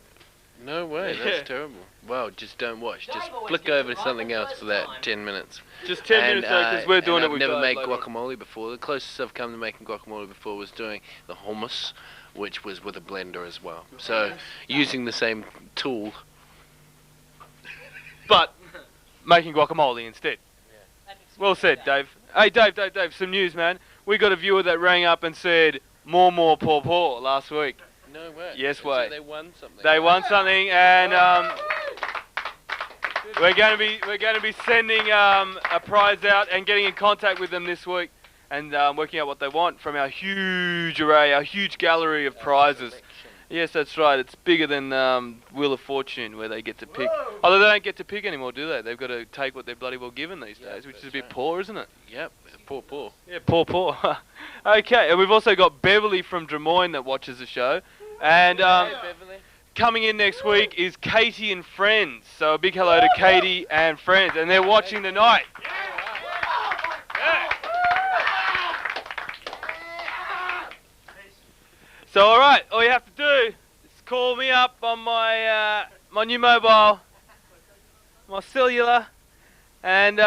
No way, Yeah. that's terrible. Wow, just don't watch. Dave Just always flick gets over it to right something the else first for that time. 10 minutes. Just 10 minutes though, because we're doing it I've with never Dave made later on. guacamole before. The closest I've come to making guacamole before was doing the hummus, which was with a blender as well. So, using the same tool. But making guacamole instead. Well said, Dave. Hey, Dave, some news, man. We got a viewer that rang up and said, more, poor last week. No way. Yes, So way. they won something. They won something, and we're going to be sending a prize out and getting in contact with them this week and working out what they want from our huge array, our huge gallery of prizes. Yes, that's right. It's bigger than Wheel of Fortune, where they get to pick. Although they don't get to pick anymore, do they? They've got to take what they're bloody well given these days, which is a bit poor, isn't it? Yep, poor. Yeah, poor. Okay, and we've also got Beverly from Des Moines that watches the show. And coming in next week is Katie and friends. So a big hello to Katie and friends. And they're watching tonight. So alright, all you have to do is call me up on my my new mobile, my cellular, and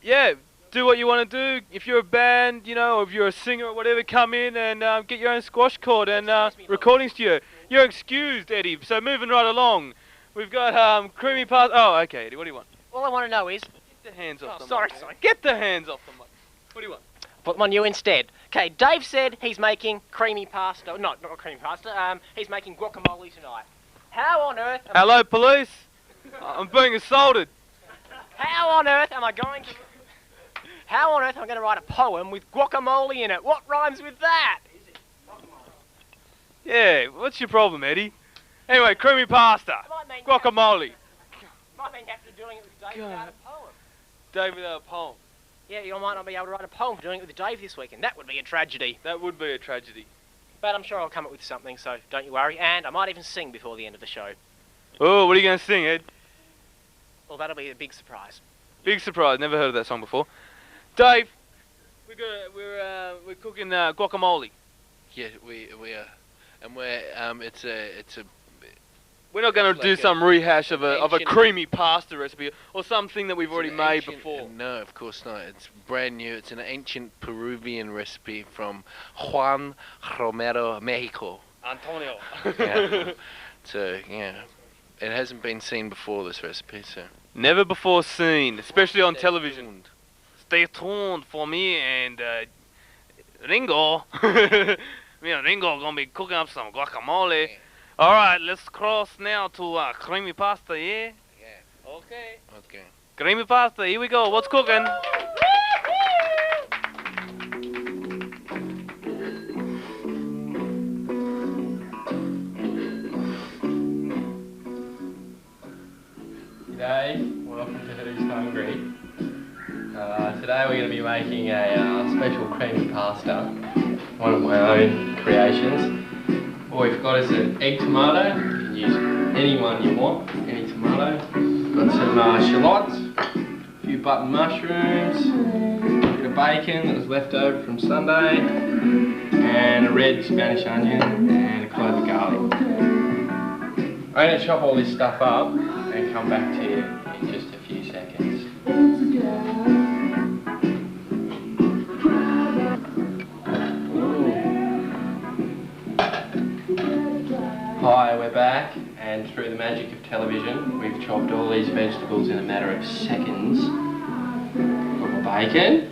yeah, do what you want to do. If you're a band, you know, or if you're a singer or whatever, come in and get your own squash court and recording studio. You're excused, Eddie. So moving right along, we've got creamy pasta. Oh, okay, Eddie, what do you want? All I want to know is... Get the hands off the sorry. mic. Get the hands off the mic. What do you want? Put them on you instead. Okay, Dave said he's making creamy pasta. Not creamy pasta. He's making guacamole tonight. How on earth... Hello, police. I'm being assaulted. How on earth am I going to... How on earth am I going to write a poem with guacamole in it? What rhymes with that? Yeah, what's your problem, Eddie? Anyway, creamy pasta, guacamole. Might mean you have to be doing it with Dave without a poem. Dave without a poem. Yeah, you might not be able to write a poem for doing it with Dave this weekend. That would be a tragedy. That would be a tragedy. But I'm sure I'll come up with something, so don't you worry. And I might even sing before the end of the show. Oh, what are you going to sing, Ed? Well, that'll be a big surprise. Big surprise. Never heard of that song before. Dave, we're cooking guacamole. Yeah, we are. And We're not going to do some rehash of a creamy pasta recipe or something that we've already made before. No, of course not. It's brand new. It's an ancient Peruvian recipe from Juan Romero, Mexico. Antonio. Yeah. So, yeah. It hasn't been seen before, this recipe, so... Never before seen, especially on television. Stay tuned for me and Ringo. Me and Ringo are going to be cooking up some guacamole. All right, let's cross now to creamy pasta, yeah? Yeah. Okay. Creamy pasta, here we go. What's cooking? G'day, welcome to Who's Hungry. Today we're going to be making a special creamy pasta, one of my own creations. What we've got is an egg tomato. You can use any one you want, any tomato. Got some shallots, a few button mushrooms, a bit of bacon that was left over from Sunday, and a red Spanish onion and a clove of garlic. I'm going to chop all this stuff up and come back to you in just a few seconds. Hi, we're back, and through the magic of television, we've chopped all these vegetables in a matter of seconds. Got my bacon,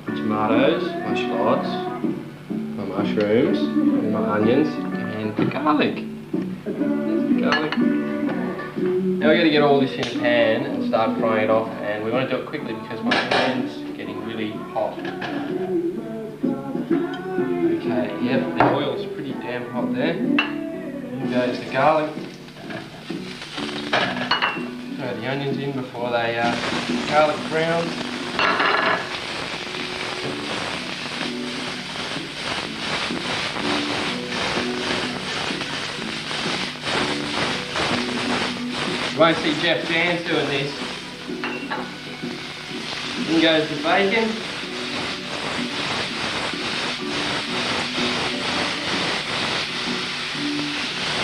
my tomatoes, my shallots, my mushrooms, and my onions, and the garlic. Now we're going to get all this in a pan and start frying it off, and we want to do it quickly because my pan's getting really hot. Okay, yep, the oil's pretty damn hot there. In goes the garlic. Throw the onions in before they garlic browns. You won't see Jeff Jans doing this. In goes the bacon.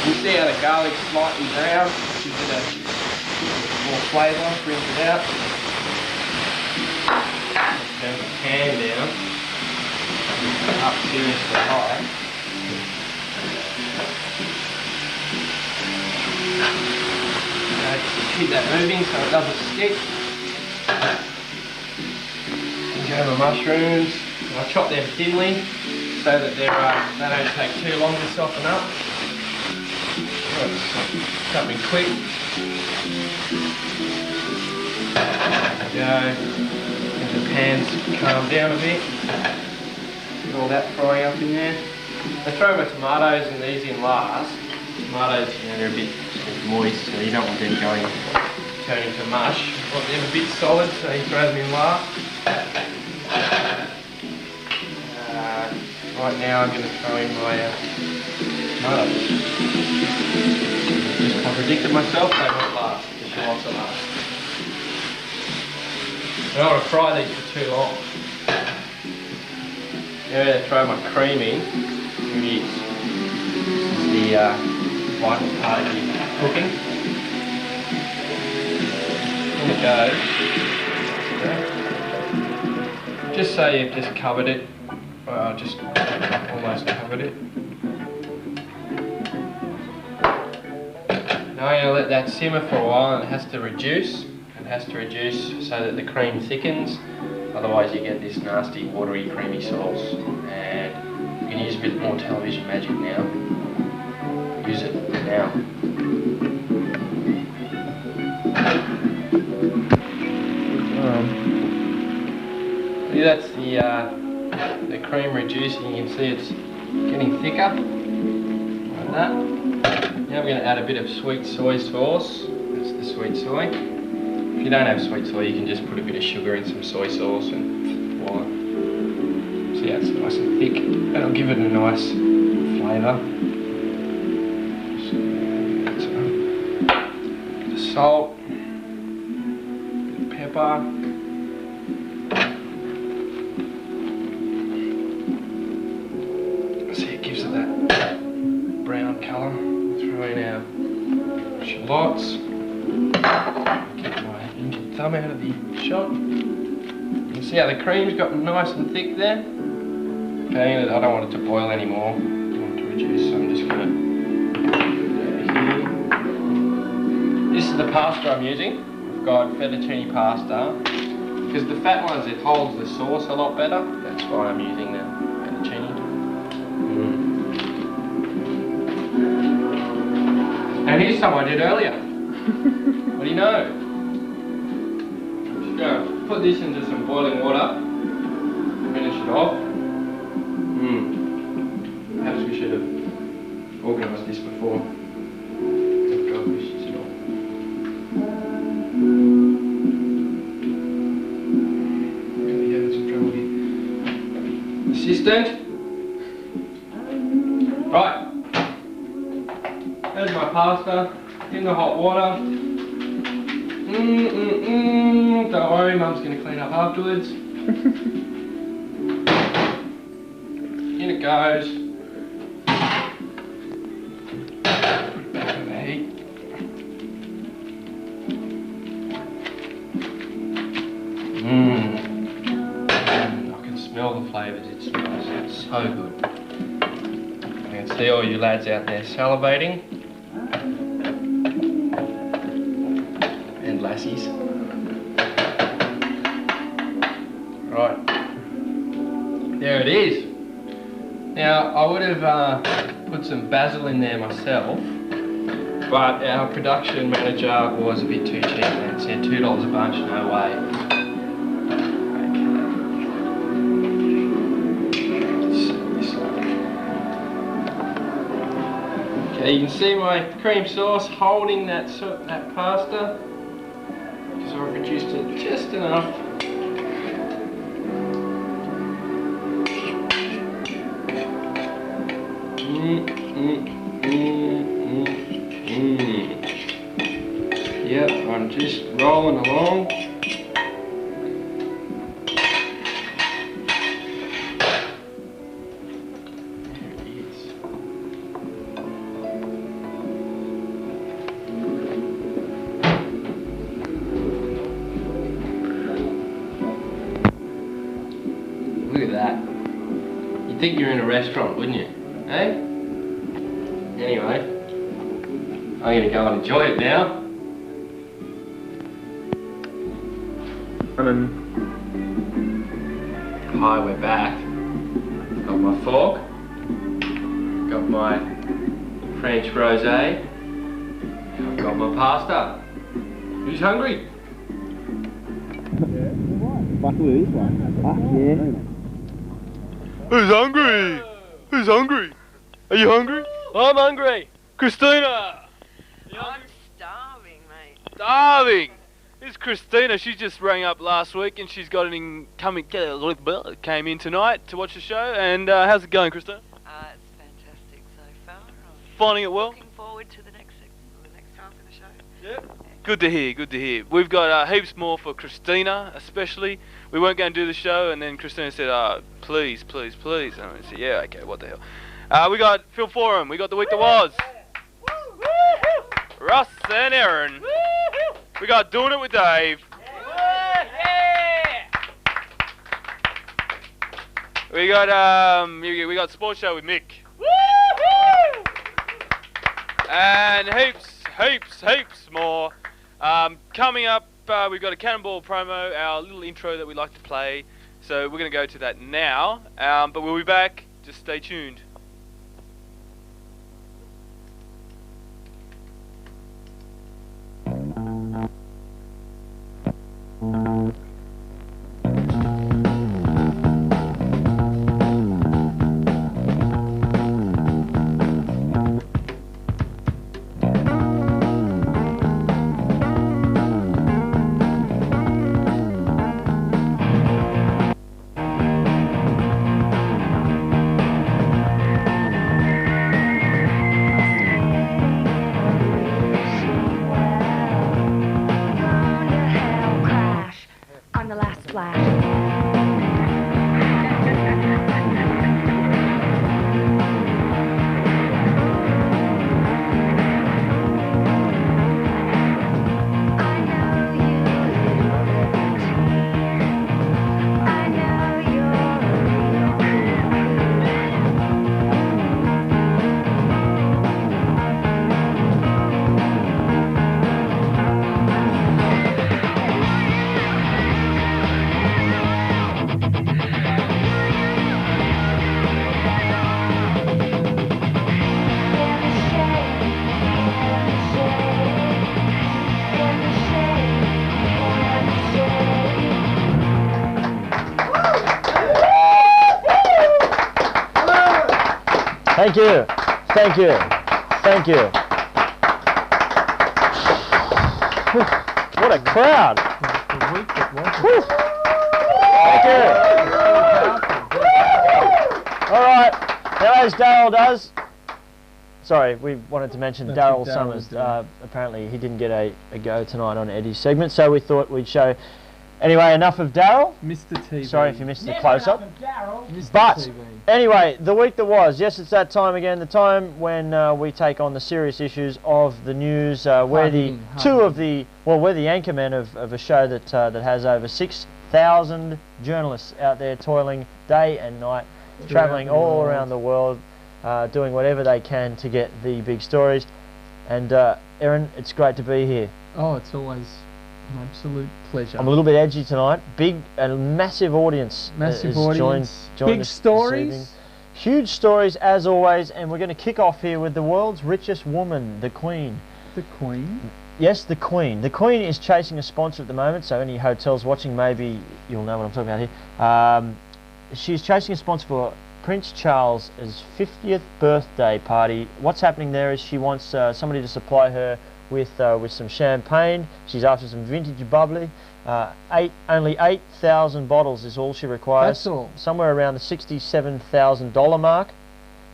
You see how the garlic's slightly brown, gives it a more flavour, brings it out. Turn the pan down. Up seriously high. Keep that moving so it doesn't stick. And go my mushrooms. And I chop them thinly so that they don't take too long to soften up. Something quick. There we go. And the pan's calmed down a bit. Get all that frying up in there. I throw my tomatoes and these in last. Tomatoes, they're a bit moist, so you don't want them turning to mush. You want them a bit solid, so you throw them in last. Right now I'm going to throw in my tomatoes. Just contradicted myself, they won't last, because she wants to last. I don't want to fry these for too long. Now I'm going to throw my cream in. Here it is. This is the vital part of your cooking. In it goes. Just so you've just covered it. Just almost covered it. Now I'm going to let that simmer for a while, and it has to reduce. It has to reduce so that the cream thickens. Otherwise you get this nasty, watery, creamy sauce. And you can use a bit more television magic now. Use it now. That's the cream reducing. You can see it's getting thicker, like that. Now I'm going to add a bit of sweet soy sauce. That's the sweet soy. If you don't have sweet soy, you can just put a bit of sugar in some soy sauce and voila. See how it's nice and thick. That'll give it a nice flavour. Bit of salt, bit of pepper. Brown colour. Throw in our shallots. Get my injured thumb out of the shot. You can see how the cream's gotten nice and thick there. Okay, I don't want it to boil anymore. I want it to reduce, so I'm just going to put it over here. This is the pasta I'm using. I've got fettuccine pasta. Because the fat ones, it holds the sauce a lot better. That's why I'm using the fettuccine. And here's some I did earlier. What do you know? I'm just going to put this into some boiling water. Finish it off. Perhaps we should have organised this before. Maybe having some trouble here. Assistant. Right. There's my pasta in the hot water. Don't worry, Mum's going to clean up afterwards. In it goes. Back of the heat. I can smell the flavours. It smells so good. I can see all you lads out there salivating. Lassies. Right, there it is. Now I would have put some basil in there myself, but our production manager was a bit too cheap and said $2 a bunch, no way. Okay, you can see my cream sauce holding that pasta. So I've reduced it just enough. Kind of just rolling along. Look at that. You'd think you're in a restaurant, wouldn't you? Eh? Anyway, I'm gonna go and enjoy it now. Hi, we're back. Got my fork. Got my French rosé. I've got my pasta. Who's hungry? Who's hungry? Who's hungry? Are you hungry? I'm hungry. Christina! I'm starving, mate. Starving! It's Christina. She just rang up last week and she's got came in tonight to watch the show. And how's it going, Christina? It's fantastic so far. I'm Finding it well? looking forward to the next half of the show. Yeah. Good to hear, good to hear. We've got heaps more for Christina, especially. We weren't going to do the show, and then Christina said, please, please, please. And I said, yeah, okay, what the hell. We got Phil Forum, we got The Week That Was. Russ and Erin. We got Doing It With Dave. We got Sports Show with Mick. And heaps more. Coming up, we've got a Cannonball promo, our little intro that we like to play. So we're going to go to that now. But we'll be back. Just stay tuned. Thank you. Thank you. Thank you. What a crowd. Thank you. All right. Now, as Daryl does. Sorry, we wanted to mention Daryl Summers. Apparently, he didn't get a go tonight on Eddie's segment, so we thought we'd show. Anyway, enough of Daryl. Mr. TV. Sorry if you missed the close-up. But anyway, the week that was. Yes, it's that time again. The time when we take on the serious issues of the news. We're the anchormen of a show that has over 6,000 journalists out there toiling day and night, travelling all around the world, doing whatever they can to get the big stories. And Erin, it's great to be here. Oh, it's always an absolute pleasure. I'm a little bit edgy tonight. Big and massive audience. Massive audience. Joined Big stories. Huge stories as always, and we're going to kick off here with the world's richest woman, the Queen. The Queen? Yes, the Queen. The Queen is chasing a sponsor at the moment, so any hotels watching, maybe you'll know what I'm talking about here. She's chasing a sponsor for Prince Charles' 50th birthday party. What's happening there is she wants somebody to supply her with some champagne. She's after some vintage bubbly. Only 8,000 bottles is all she requires. That's all. Somewhere around the $67,000 mark.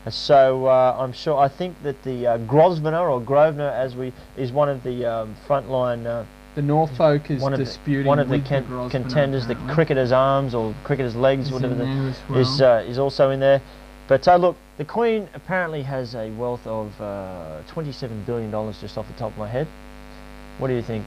So I think that the Grosvenor or Grosvenor, is one of the frontline The Norfolk is one of disputing one of the with the Grosvenor, contenders, the apparently. cricketer's arms or cricketer's legs, Is whatever in there as is well. is also in there. But look, the Queen apparently has a wealth of $27 billion just off the top of my head. What do you think?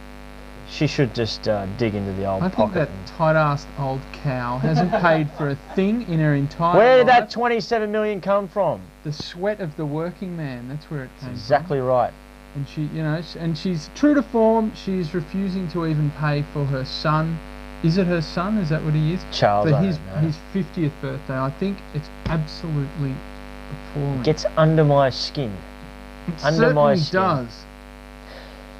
She should just dig into the old I think pocket. that tight-assed old cow hasn't paid for a thing in her entire Where did life. that 27 million come from? The sweat of the working man, that's where it came Exactly right. from. And she, you know, and she's true to form, she's refusing to even pay for her son. Is it her son? Is that what he is? Charles, For I his don't know. 50th birthday. I think it's absolutely appalling. Gets under my skin. It Under my certainly skin. does.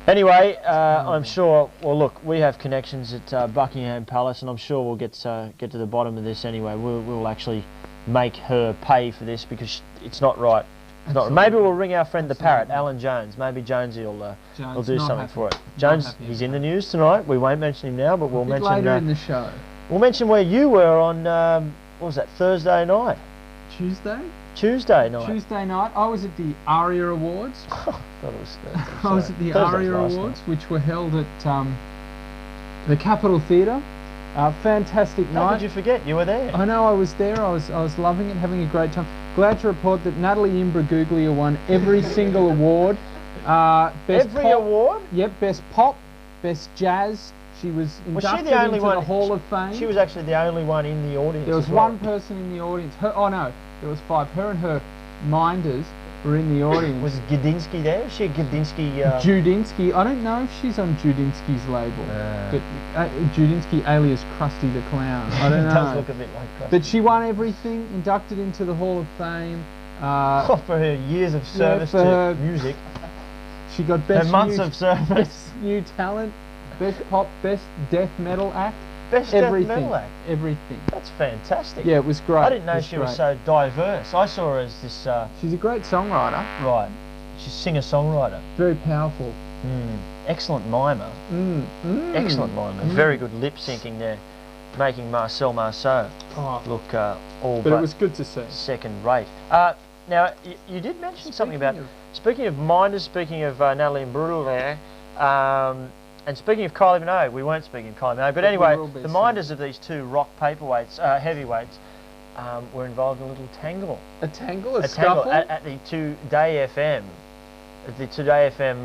Anyway, I'm sure. Well, look, we have connections at Buckingham Palace, and I'm sure we'll get to the bottom of this anyway. We'll actually make her pay for this because it's not right. It's not. Maybe we'll ring our friend the parrot, Alan Jones. Maybe Jonesy will do not something happy. for it. Not Jones, happy he's about in the news tonight. We won't mention him now, but we'll A bit mention later in the show. we'll mention where you were on what was that, Thursday night? Tuesday? Tuesday night. Tuesday night, I was at the ARIA Awards. Thought it was Thursday. I was at the Thursday's ARIA last Awards, which were held at the Capitol Theatre. Fantastic How night. did you forget? You were there. I know, I was there. I was loving it, having a great time. Glad to report that Natalie Imbruglia won every single award. Best Every pop, award? Yep, best pop, best jazz. She was Was inducted she the only into one? the Hall of Fame. She was actually the only one in the audience. There was as well. one person in the audience. Oh no, there was 5. Her and her minders were in the audience. Was Gudinski there? Was she a Gudinski? Judinsky. I don't know if she's on Judinsky's label, but Judinsky alias Krusty the Clown. I don't It know. does look a bit like Krusty. But she won everything, inducted into the Hall of Fame. For her years of service for to her- music. She got best Her months new, of service. best new talent, best pop, best death metal act, Best everything, death metal act. everything. That's fantastic. Yeah, it was great. I didn't know It was she was great. so diverse. I saw her as this. She's a great songwriter. Right. She's singer-songwriter. Very powerful. Excellent mimer. Excellent mimer. Very good lip syncing there, making Marcel Marceau look all But it was good to see. second rate. Now you did mention something about. Speaking of minders, speaking of Natalie Imbruglia, and speaking of Kylie Minogue, we weren't speaking of Kylie Minogue, but anyway, will be the soon. minders of these two rock paperweights, heavyweights, were involved in a little tangle. A tangle, a tangle scuffle. at the Today FM. At the Today FM,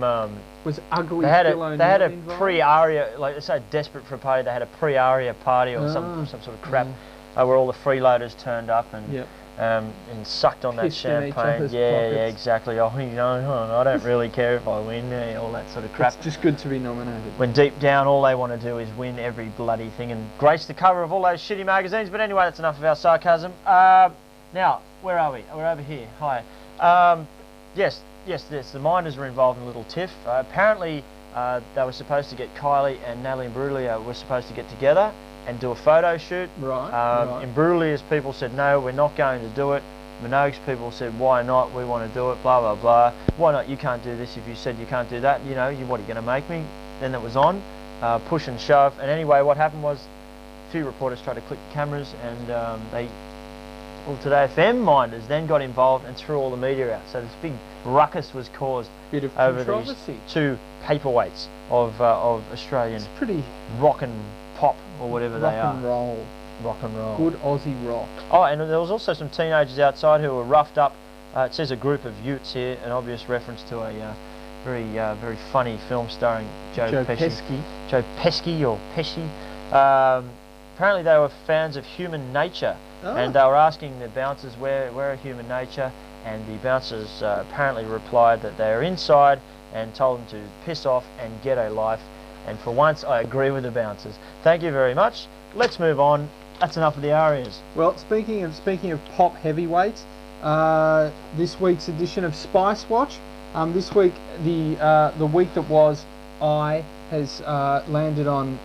Was ugly. they had Phil a O'Neill pre pre-aria, like they're so desperate for a party, they had a pre-aria party or some sort of crap where all the freeloaders turned up and and sucked on that Pissed in each champagne. other's Yeah, pockets. exactly. Oh, you know, I don't really care if I win, all that sort of crap. It's just good to be nominated. When deep down all they want to do is win every bloody thing and grace the cover of all those shitty magazines. But anyway, that's enough of our sarcasm. Now, where are we? We're over here. Hi. Yes, the Minders were involved in a little tiff. Apparently, they were supposed to get Kylie and Natalie Imbruglia were supposed to get together and do a photo shoot. Right. Imbruglia's people said, no, we're not going to do it. Minogue's people said, why not? We want to do it, blah, blah, blah. Why not? You can't do this if you said you can't do that. You know, what are you going to make me? Then it was on, push and shove. And anyway, what happened was a few reporters tried to click the cameras and Today FM minders then got involved and threw all the media out. So this big ruckus was caused Bit of over these controversy. two paperweights of Australian It's pretty rock and pop or whatever rock they are. and roll. Rock and roll. Good Aussie rock. Oh, and there was also some teenagers outside who were roughed up. It says a group of utes here, an obvious reference to a very funny film starring Joe Pesci. Joe Pesci or Pesci. Apparently they were fans of Human Nature, and they were asking the bouncers where are Human Nature, and the bouncers apparently replied that they are inside and told them to piss off and get a life. And for once, I agree with the bouncers. Thank you very much. Let's move on. That's enough of the arias. Well, speaking of pop heavyweights, this week's edition of Spice Watch. This week, the week that was, I has landed on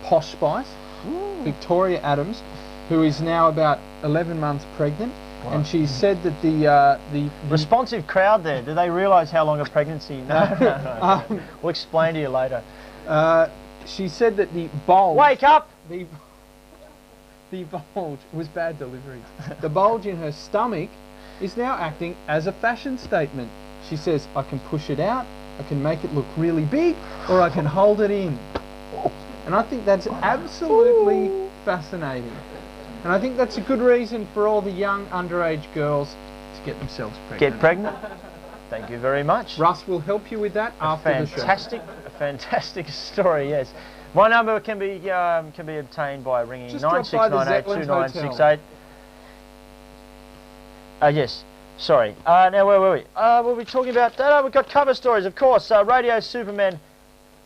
Posh Spice, Victoria Adams, who is now about 11 months pregnant, and she said that the responsive crowd there. Do they realise how long a pregnancy? No. We'll explain to you later. She said that the bulge. Wake up! The bulge was bad delivery. The bulge in her stomach is now acting as a fashion statement. She says, I can push it out, I can make it look really big, or I can hold it in. And I think that's absolutely fascinating. And I think that's a good reason for all the young underage girls to get themselves pregnant. Get pregnant? Thank you very much. Russ will help you with that after the show. A fantastic story, yes. My number can be obtained by ringing 96982968. Yes, sorry. Now where were we? We'll be talking about that. We've got cover stories, of course. Radio Superman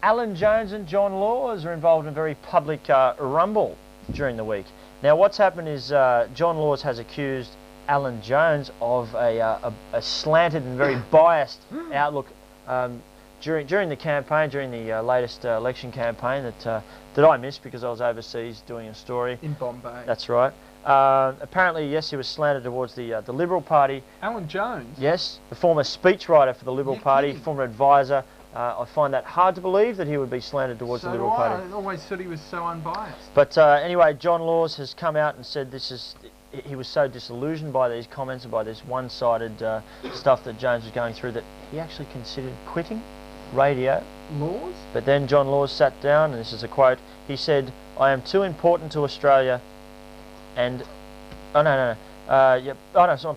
Alan Jones and John Laws are involved in a very public rumble during the week. Now what's happened is John Laws has accused Alan Jones of a slanted and very biased outlook during the campaign, during the latest election campaign that I missed because I was overseas doing a story. In Bombay. That's right. Apparently, yes, he was slanted towards the Liberal Party. Alan Jones? Yes, the former speechwriter for the Liberal Party, former advisor. I find that hard to believe that he would be slanted towards the Liberal Party. I always thought he was so unbiased. But anyway, John Laws has come out and said he was so disillusioned by these comments and by this one-sided stuff that Jones was going through that he actually considered quitting radio. Laws? But then John Laws sat down, and this is a quote, he said, "I am too important to Australia and..." I'm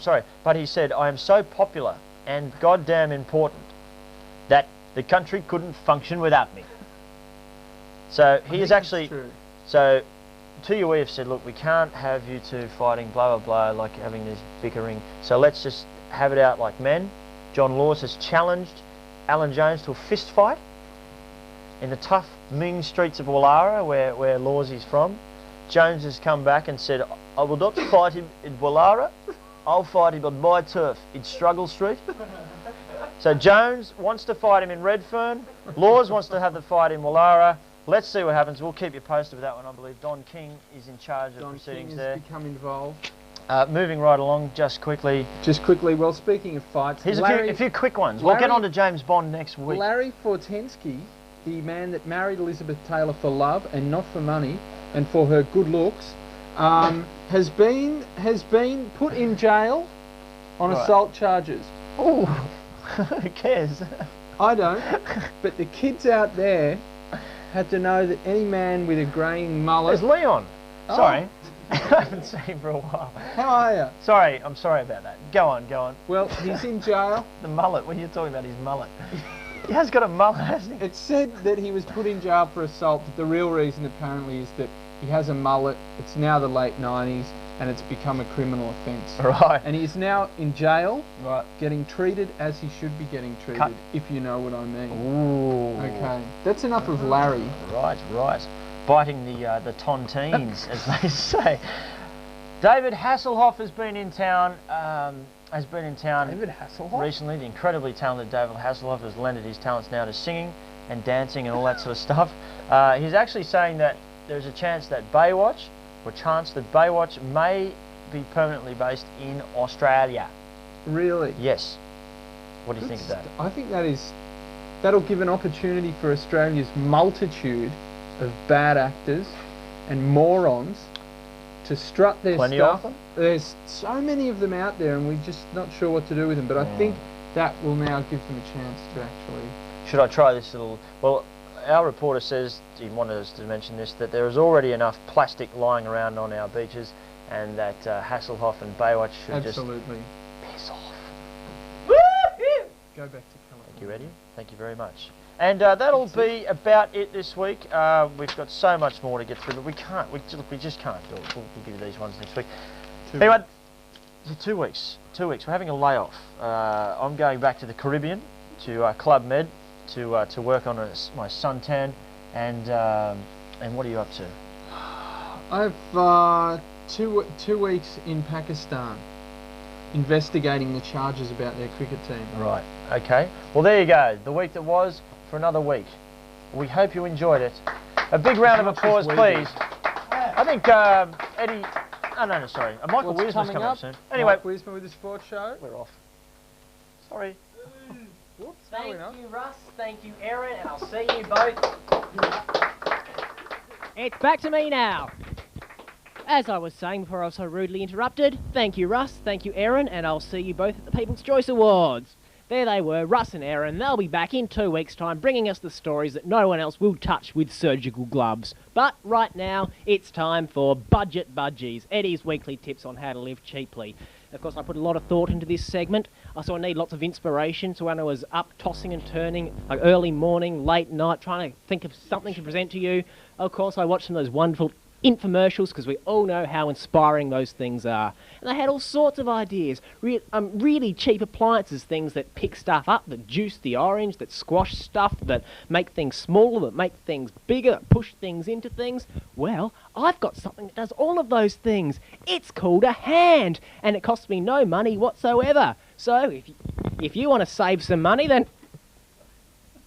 sorry. But he said, "I am so popular and goddamn important that the country couldn't function without me." So he is actually... So TUE have said, look, we can't have you two fighting, blah, blah, blah, like having this bickering. So let's just have it out like men. John Laws has challenged Alan Jones to a fist fight in the tough Ming streets of Woollahra, where Laws is from. Jones has come back and said, "I will not fight him in Woollahra. I'll fight him on my turf in Struggle Street." So Jones wants to fight him in Redfern. Laws wants to have the fight in Woollahra. Let's see what happens. We'll keep you posted with that one. I believe Don King is in charge of proceedings there. Don King has become involved. Moving right along, just quickly. Well, speaking of fights, here's a few quick ones. We'll get on to James Bond next week. Larry Fortensky, the man that married Elizabeth Taylor for love and not for money, and for her good looks, has been put in jail on assault charges. Oh, who cares? I don't. But the kids out there had to know that any man with a greying mullet... There's Leon. Oh. Sorry. I haven't seen him for a while. How are you? Sorry, I'm sorry about that. Go on. Well, he's in jail. The mullet, what are you talking about, his mullet? He has got a mullet, hasn't he? It's said that he was put in jail for assault, but the real reason apparently is that he has a mullet. It's now the late 90s, and it's become a criminal offence. Right. And he's now in jail, right, getting treated as he should be getting treated, if you know what I mean. Ooh. Okay. That's enough of Larry. Right. Biting the tontines, as they say. David Hasselhoff has been in town. David Hasselhoff? Recently. The incredibly talented David Hasselhoff has lended his talents now to singing and dancing and all that sort of stuff. He's actually saying that there's a chance that Baywatch may be permanently based in Australia. Really? Yes. What do you think of that? I think that'll give an opportunity for Australia's multitude of bad actors and morons to strut their Plenty stuff. Of them? There's so many of them out there, and we're just not sure what to do with them. But I think that will now give them a chance to actually... Should I try this little... Well, our reporter says, he wanted us to mention this, that there is already enough plastic lying around on our beaches, and that Hasselhoff and Baywatch should just piss off. Woo-hoo! Go back to California. Thank you, Eddie. Thank you very much. And that'll be about it this week. We've got so much more to get through, but we just can't do it. We'll give you these ones next week. Anyway, 2 weeks. 2 weeks. We're having a layoff. I'm going back to the Caribbean, to Club Med, to work on my suntan. And what are you up to? I've 2 weeks in Pakistan, investigating the charges about their cricket team. Right. Okay. Well, there you go. The week that was for another week. We hope you enjoyed it. A big round of applause, please. I think Eddie... Oh, no, sorry. Michael Wiersma's coming up soon. Anyway. Mike Wiersma with his sports show. We're off. Sorry. Whoops, thank you, Russ. Thank you, Erin. And I'll see you both. It's back to me now. As I was saying before I was so rudely interrupted, thank you, Russ. Thank you, Erin. And I'll see you both at the People's Choice Awards. there they were, Russ and Erin. They'll be back in 2 weeks' time, bringing us the stories that no one else will touch with surgical gloves. But right now, it's time for Budget Budgies, Edy's weekly tips on how to live cheaply. Of course, I put a lot of thought into this segment. I need lots of inspiration. So when I was up tossing and turning, like early morning, late night, trying to think of something to present to you, of course, I watched some of those wonderful infomercials, because we all know how inspiring those things are. And they had all sorts of ideas. Really cheap appliances, things that pick stuff up, that juice the orange, that squash stuff, that make things smaller, that make things bigger, that push things into things. Well, I've got something that does all of those things. It's called a hand, and it costs me no money whatsoever. So if you want to save some money, then...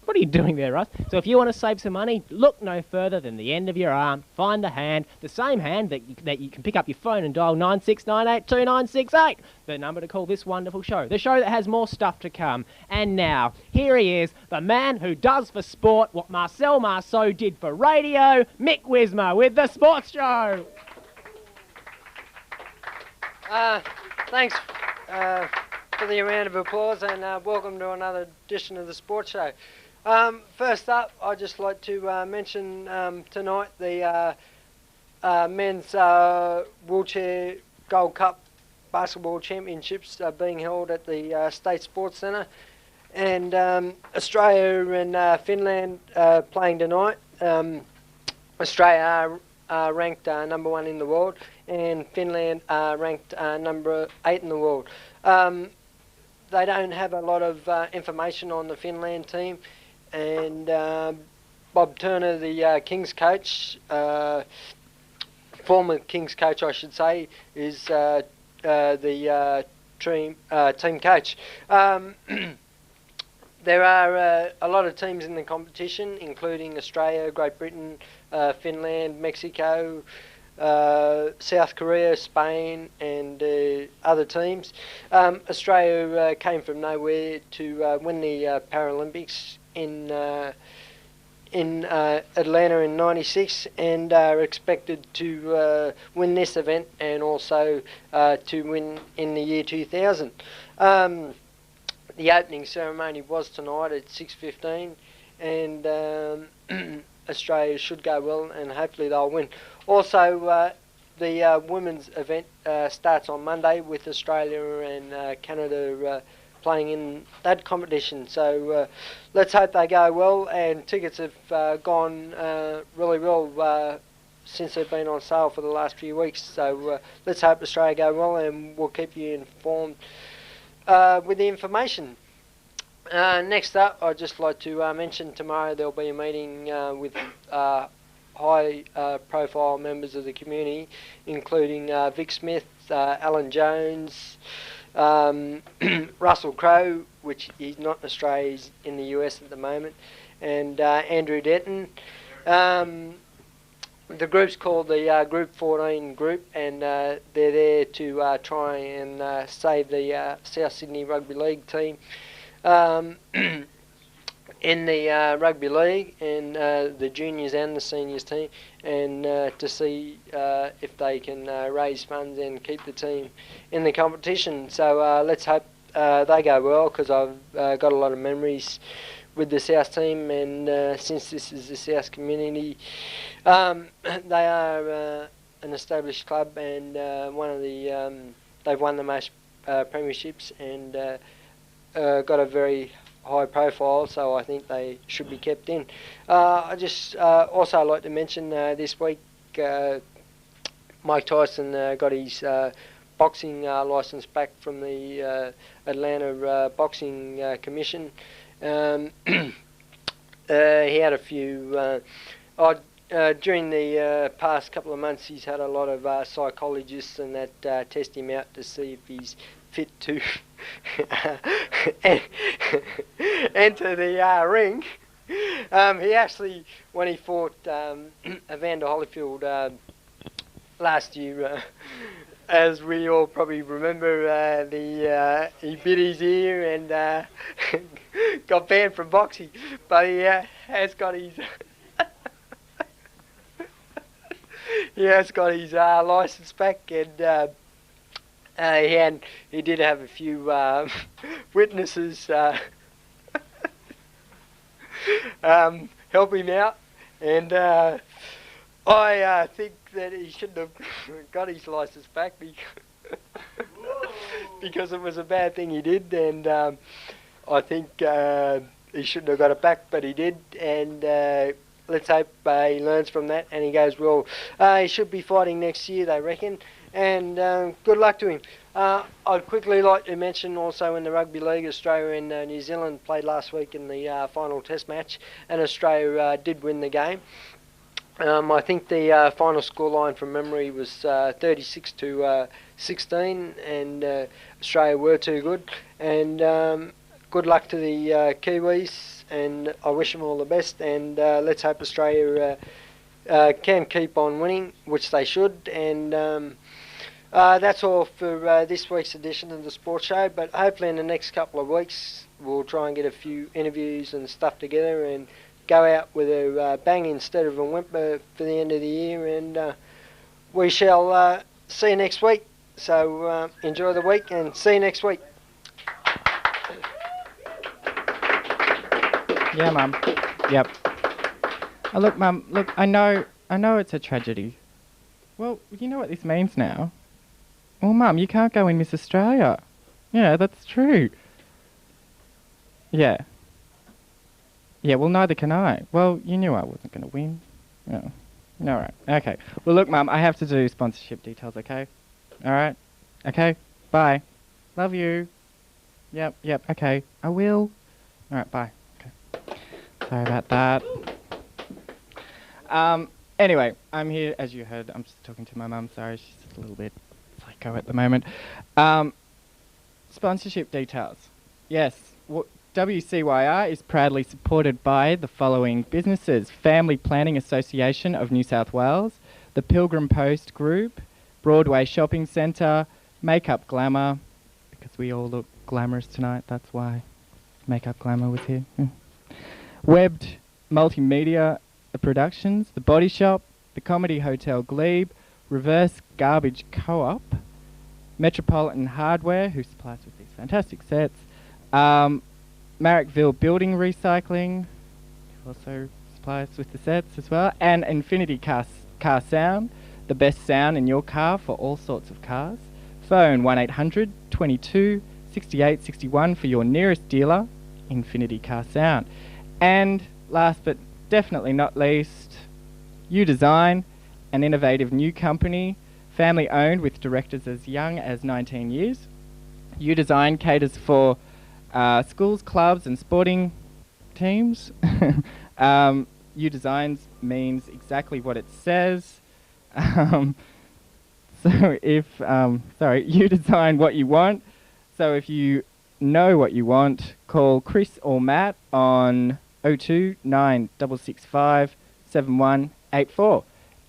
What are you doing there, Russ? So if you want to save some money, look no further than the end of your arm. Find the hand, the same hand that you can pick up your phone and dial 96982968, the number to call this wonderful show, the show that has more stuff to come. And now, here he is, the man who does for sport what Marcel Marceau did for radio, Mick Wiersma with the Sports Show. Thanks for the round of applause, and welcome to another edition of the Sports Show. First up, I'd just like to mention tonight the men's wheelchair Gold Cup basketball championships are being held at the State Sports Centre, and Australia and Finland playing tonight. Australia are ranked number 1 in the world, and Finland are ranked number 8 in the world. They don't have a lot of information on the Finland team, and Bob Turner, the Kings coach, former Kings coach I should say, is the team coach. There are a lot of teams in the competition, including Australia, Great Britain, Finland, Mexico, South Korea, Spain, and other teams. Australia came from nowhere to win the Paralympics in Atlanta in '96, and are expected to win this event and also to win in the year 2000. The opening ceremony was tonight at 6:15, and Australia should go well, and hopefully they'll win. Also, the women's event starts on Monday with Australia and Canada playing in that competition. So let's hope they go well, and tickets have gone really well since they've been on sale for the last few weeks. So let's hope Australia go well, and we'll keep you informed with the information. Next up, I'd just like to mention tomorrow there'll be a meeting with high profile members of the community, including Vic Smith, Alan Jones, Russell Crowe, which he's not in Australia, he's in the US at the moment, and Andrew Denton. The group's called the Group 14 group, and they're there to try and save the South Sydney Rugby League team in the rugby league, and the juniors and the seniors team, and to see if they can raise funds and keep the team in the competition. So let's hope they go well, because I've got a lot of memories with the South team, and since this is the South community, they are an established club, and they've won the most premierships, and got a very high profile, so I think they should be kept in. I just also like to mention this week Mike Tyson got his boxing licence back from the Atlanta Boxing Commission. He had a few during the past couple of months, he's had a lot of psychologists and that test him out to see if he's fit to enter the ring. He actually, when he fought Evander Holyfield last year, as we all probably remember, he bit his ear and got banned from boxing, but he has got his he has got his license back, and he did have a few witnesses help him out, and I think that he shouldn't have got his license back because it was a bad thing he did, and I think he shouldn't have got it back, but he did, and let's hope he learns from that and he goes well. He should be fighting next year, they reckon, and good luck to him. I'd quickly like to mention also in the Rugby League, Australia and New Zealand played last week in the final test match, and Australia did win the game. I think the final scoreline from memory was 36 to 16, and Australia were too good. And good luck to the Kiwis, and I wish them all the best. And let's hope Australia can keep on winning, which they should. And that's all for this week's edition of the Sports Show. But hopefully in the next couple of weeks, we'll try and get a few interviews and stuff together and go out with a bang instead of a whimper for the end of the year, and we shall see you next week. So enjoy the week and see you next week. Yeah, Mum. Yep. Oh, look, Mum. Look, I know it's a tragedy. Well, you know what this means now. Well, Mum, you can't go in Miss Australia. Yeah, that's true. Yeah. Yeah, well, neither can I. Well, you knew I wasn't going to win. Oh. All right. Okay. Well, look, Mum, I have to do sponsorship details, okay? All right? Okay? Bye. Love you. Yep, okay. I will. All right, bye. Okay. Sorry about that. Anyway, I'm here, as you heard. I'm just talking to my mum. Sorry, she's just a little bit psycho at the moment. Sponsorship details. Yes. WCYR is proudly supported by the following businesses: Family Planning Association of New South Wales, the Pilgrim Post Group, Broadway Shopping Centre, Makeup Glamour, because we all look glamorous tonight, that's why Makeup Glamour was here. Webbed Multimedia Productions, The Body Shop, the Comedy Hotel Glebe, Reverse Garbage Co-op, Metropolitan Hardware, who supplies with these fantastic sets, Marrickville Building Recycling, who also supplies with the sets as well, and Infinity Car Sound, the best sound in your car for all sorts of cars. Phone 1800 22 68 61 for your nearest dealer, Infinity Car Sound. And last but definitely not least, U Design, an innovative new company, family owned with directors as young as 19 years. U Design caters for schools, clubs and sporting teams. U Designs means exactly what it says. So if, you design what you want. So if you know what you want, call Chris or Matt on 02 9665 7184.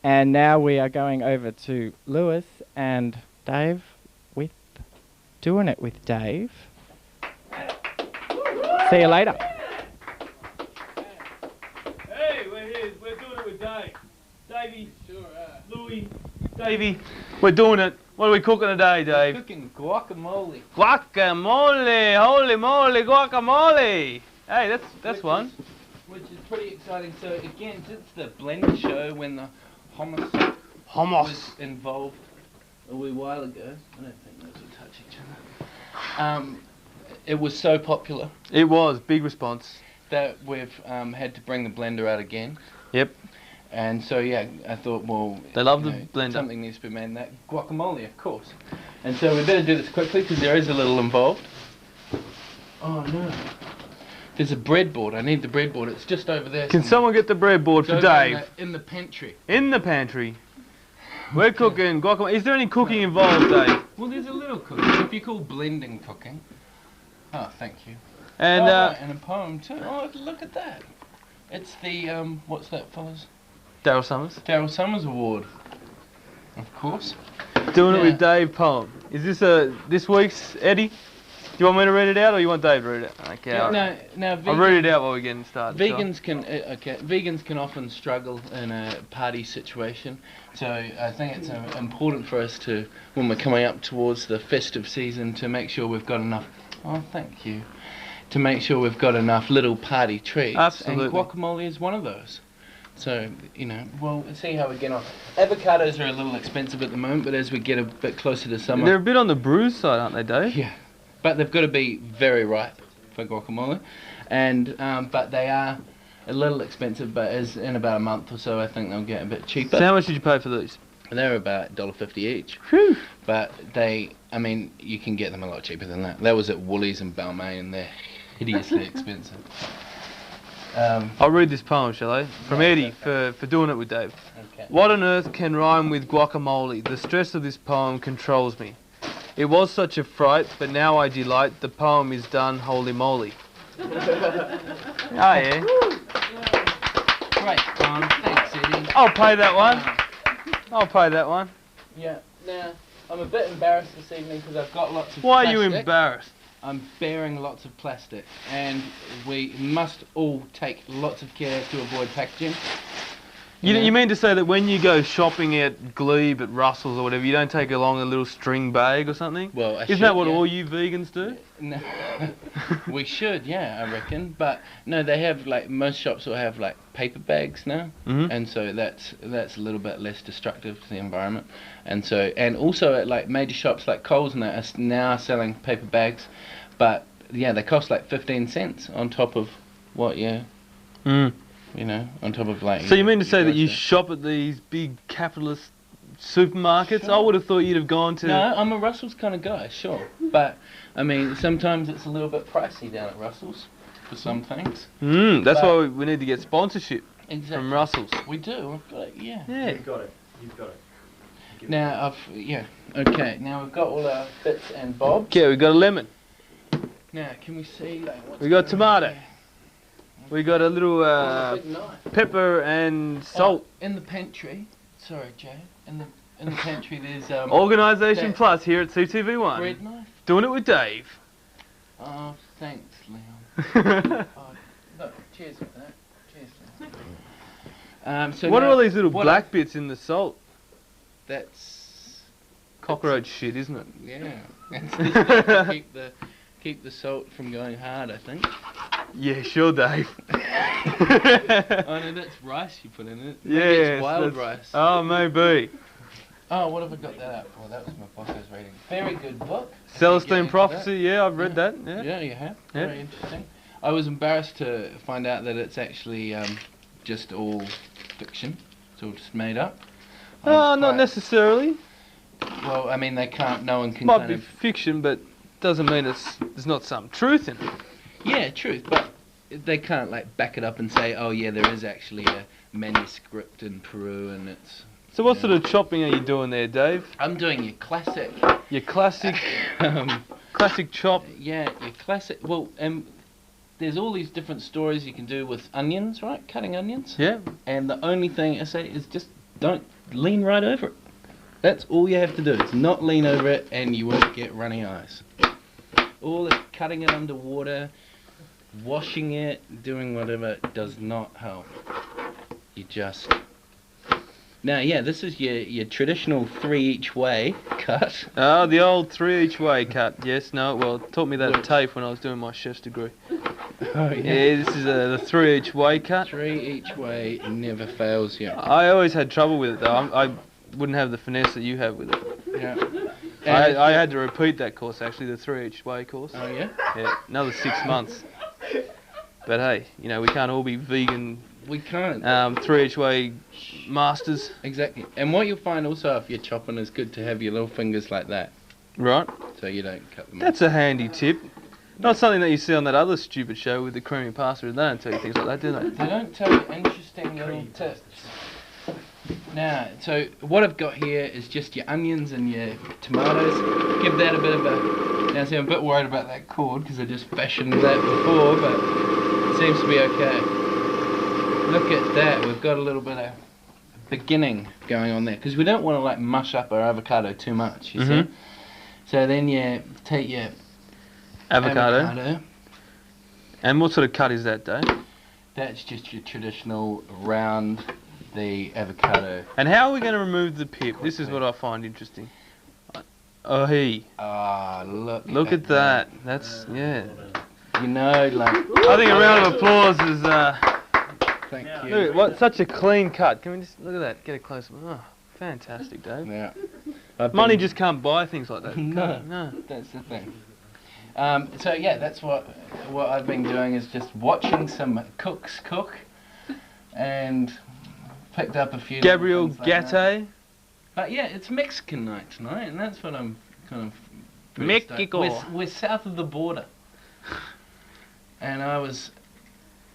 And now we are going over to Lewis and Dave with Doing It With Dave. See you later. Hey, we're here. We're doing it with Dave. Davey, Louie, Davey, we're doing it. What are we cooking today, Dave? We're cooking guacamole. Guacamole! Holy moly, guacamole! Hey, that's one. Which is pretty exciting. So again, since the blender show when the hummus was involved a wee while ago, I don't think those will touch each other. It was so popular. It was, big response. That we've had to bring the blender out again. Yep. And so yeah, I thought, well, they love the blender. Something needs to be made. That guacamole, of course. And so we better do this quickly because there is a little involved. Oh no. There's a breadboard. I need the breadboard. It's just over there. Can someone get the breadboard for Dave? In the pantry. In the pantry. We're cooking guacamole. Is there any cooking involved, Dave? Well, there's a little cooking. If you call blending cooking. Oh, thank you. And and a poem too. Oh, look at that. It's the what's that fella's? Daryl Summers. Daryl Summers Award. Of course. Doing It With Dave poem. Is this this week's, Eddie? you want me to read it out, or you want Dave to read it? Okay. No. I'll read it out while we're getting started. Vegans can often struggle in a party situation, so I think it's important for us to, when we're coming up towards the festive season, to make sure we've got enough. Oh, thank you. To make sure we've got enough little party treats. Absolutely. And guacamole is one of those. So, we'll see how we get on. Avocados are a little expensive at the moment, but as we get a bit closer to summer... They're a bit on the bruised side, aren't they, Dave? Yeah. But they've got to be very ripe for guacamole. And, but they are a little expensive, but as in about a month or so, I think they'll get a bit cheaper. So how much did you pay for these? They're about $1.50 each. Whew. But you can get them a lot cheaper than that. That was at Woolies and Balmain, and they're hideously expensive. I'll read this poem, shall I? From Edy for Doing It With Dave. Okay. What on earth can rhyme with guacamole? The stress of this poem controls me. It was such a fright, but now I delight. The poem is done, holy moly. Oh, yeah. Great poem. Thanks, Edy. I'll play that one. I'll play that one. Yeah. Now, I'm a bit embarrassed this evening because I've got lots of Why plastic. are you embarrassed? I'm bearing lots of plastic, and we must all take lots of care to avoid packaging. You mean to say that when you go shopping at Glebe, at Russell's or whatever, you don't take along a little string bag or something? Well, Isn't that what all you vegans do? No. We should, yeah, I reckon. But no, they have most shops will have paper bags now, and so that's a little bit less destructive to the environment. And also at major shops like Coles and that are now selling paper bags, but yeah, they cost 15 cents on top of what on top of So you mean to say that you shop at these big capitalist supermarkets? Sure. I would have thought you'd have gone to... No, I'm a Russell's kind of guy, sure. But, sometimes it's a little bit pricey down at Russell's for some things. That's why we need to get sponsorship from Russell's. We do, we've got it, yeah. You've got it. Now, okay, now we've got all our bits and bobs. Okay, we've got a lemon. Now, can we see what's we got tomato. Here? We got a little pepper and salt. In the pantry, sorry Jay, in the pantry there's Organisation Plus here at CTV1. Bread knife. Doing It With Dave. Oh, thanks, Leon. Look, cheers for that. Cheers, Leon. So what are all these little black bits in the salt? That's cockroach shit, isn't it? Yeah. It's keep the salt from going hard, I think. Yeah, sure, Dave. Oh no, that's rice you put in it. Maybe it's wild rice. Oh, maybe. Oh, what have I got that up for? That was my boss I was reading. Very good book. Celestine Prophecy, yeah, I've read that. Yeah, you have. Yeah. Very interesting. I was embarrassed to find out that it's actually just all fiction. It's all just made up. Not necessarily. Well, no one can Might be fiction, but doesn't mean there's not some truth in it. Yeah, truth, but they can't back it up and say, oh yeah, there is actually a manuscript in Peru and it's... So what sort of chopping are you doing there, Dave? I'm doing your classic... Your classic... classic chop? Yeah, your classic... Well, there's all these different stories you can do with onions, right? Cutting onions. Yeah. And the only thing I say is just don't lean right over it. That's all you have to do. It's not lean over it and you won't get runny eyes. All the cutting it underwater, washing it, doing whatever does not help. You just... Now, yeah, this is your traditional 3 each way cut. Oh, the old 3 each way cut. Yes, no, well, it taught me that at TAFE when I was doing my chef's degree. Oh, yeah, this is the 3 each way cut. 3 each way never fails you. I always had trouble with it, though. I wouldn't have the finesse that you have with it. Yeah. I had to repeat that course, actually, the 3 each way course. Oh, yeah? Yeah, another 6 months. But hey, we can't all be vegan. We can't. 3 each way masters. Exactly. And what you'll find also if you're chopping is good to have your little fingers like that. Right. So you don't cut them That's a handy tip. Not something that you see on that other stupid show with the creamy pasta. They don't tell you things like that, do they? They don't tell you interesting little tips. Now, so what I've got here is just your onions and your tomatoes. Give that a bit of a... Now, see, I'm a bit worried about that cord because I just fashioned that before, but it seems to be okay. Look at that. We've got a little bit of beginning going on there because we don't want to mush up our avocado too much, you see? So then you take your avocado. And what sort of cut is that, Dave? That's just your traditional round the avocado. And how are we going to remove the pip? This is what I find interesting. Oh, look at that. That's, yeah. You know, like... I think a round of applause is... Thank you. Look, what, such a clean cut. Can we just, look at that, get a close up. Oh, fantastic, Dave. Yeah. Money just can't buy things like that. No, that's the thing. So yeah, that's what I've been doing is just watching some cooks cook, and picked up a few. Gabriel like Gatte. But yeah, it's Mexican night tonight, and that's what I'm kind of. Mexico. We're south of the border, and I was.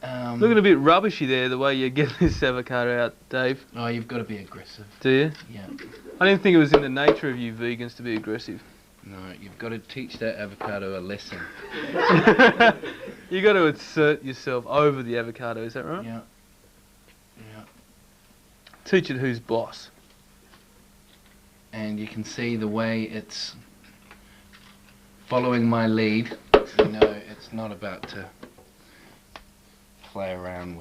Looking a bit rubbishy there, the way you get this avocado out, Dave. Oh, you've got to be aggressive. Do you? Yeah. I didn't think it was in the nature of you vegans to be aggressive. No, you've got to teach that avocado a lesson. You got to assert yourself over the avocado, is that right? Yeah. Yeah. Teach it who's boss. And you can see the way it's following my lead. You know, it's not about to play around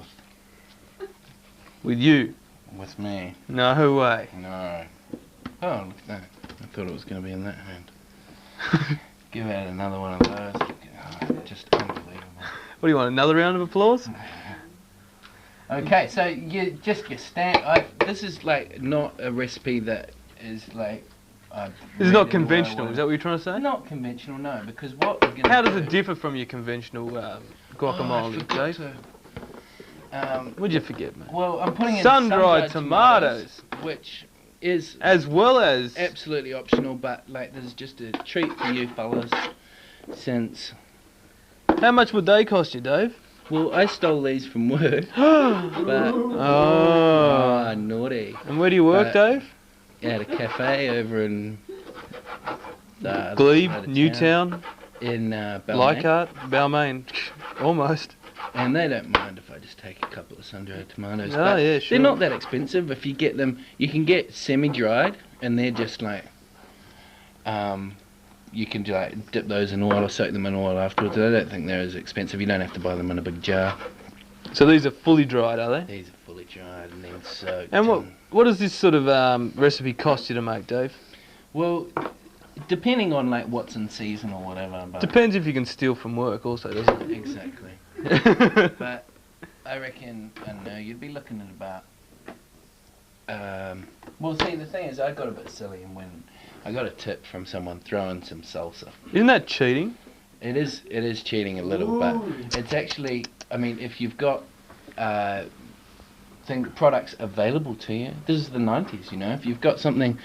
with you. With me. No way. No. Oh, look at that. I thought it was going to be in that hand. Give out another one of those. Oh, just unbelievable. What do you want, another round of applause? Okay, so your stand. This is like not a recipe that is like. This is not conventional, is that what you're trying to say? Not conventional, no, because what we're going to How does it differ from your conventional guacamole, Dave? What'd you forget, mate? Well, I'm putting in sun-dried tomatoes, which is as well as absolutely optional, but like there's just a treat for you fellas. Since how much would they cost you, Dave? Well, I stole these from work. But naughty. And where do you work, Dave? At a cafe over in Glebe, Newtown, in Balmain. Leichhardt, Balmain, almost. And they don't mind if I just take a couple of sun-dried tomatoes. Oh, yeah, sure. They're not that expensive. If you get them, you can get semi-dried, and they're just like, you can like dip those in oil or soak them in oil afterwards. I don't think they're as expensive. You don't have to buy them in a big jar. So these are fully dried, are they? These are fully dried and then soaked. And what does this sort of recipe cost you to make, Dave? Well, depending on like what's in season or whatever. But depends if you can steal from work also, doesn't it? Exactly. But I reckon, I don't know, you'd be looking at about... well, see, the thing is, I got a bit silly and when I got a tip from someone throwing some salsa. Isn't that cheating? It is cheating a little, but it's actually, I mean, if you've got products available to you, this is the 90s, you know, if you've got something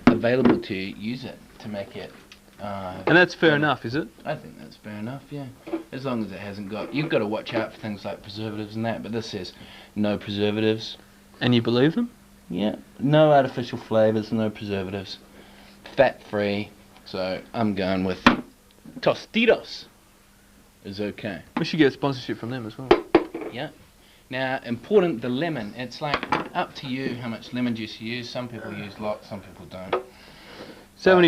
available to you, use it to make it. And that's fair enough, is it? I think that's fair enough, yeah. As long as it hasn't got... You've got to watch out for things like preservatives and that, but this says no preservatives. And you believe them? Yeah. No artificial flavours, no preservatives. Fat-free. So I'm going with Tostitos. Is okay. We should get a sponsorship from them as well. Yeah. Now, important, the lemon. It's like up to you how much lemon juice you use. Some people use lots, some people don't. So how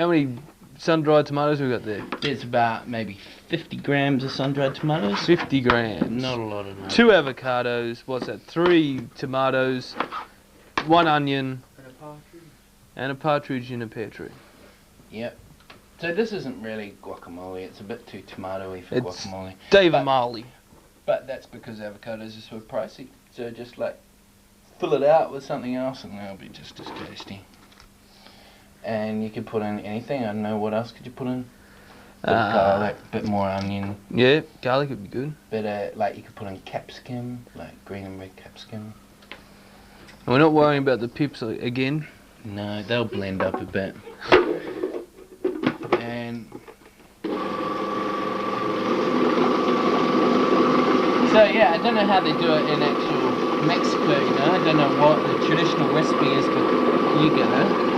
many sun-dried tomatoes we got there? There's about maybe 50 grams of sun-dried tomatoes. 50 grams. Not a lot of them. 2 avocados, what's that? 3 tomatoes, 1 onion, and a partridge in a pear tree. Yep. So this isn't really guacamole, it's a bit too tomatoey for guacamole. Dave Marley. But that's because avocados are so pricey. So just like fill it out with something else and they'll be just as tasty. And you could put in anything. I don't know, what else could you put in? Bit of garlic, bit more onion. Yeah, garlic would be good. Bit like you could put in capsicum, like green and red capsicum. And we're not worrying about the pips again? No, they'll blend up a bit. And so yeah, I don't know how they do it in actual Mexico, you know. I don't know what the traditional recipe is, but you get it.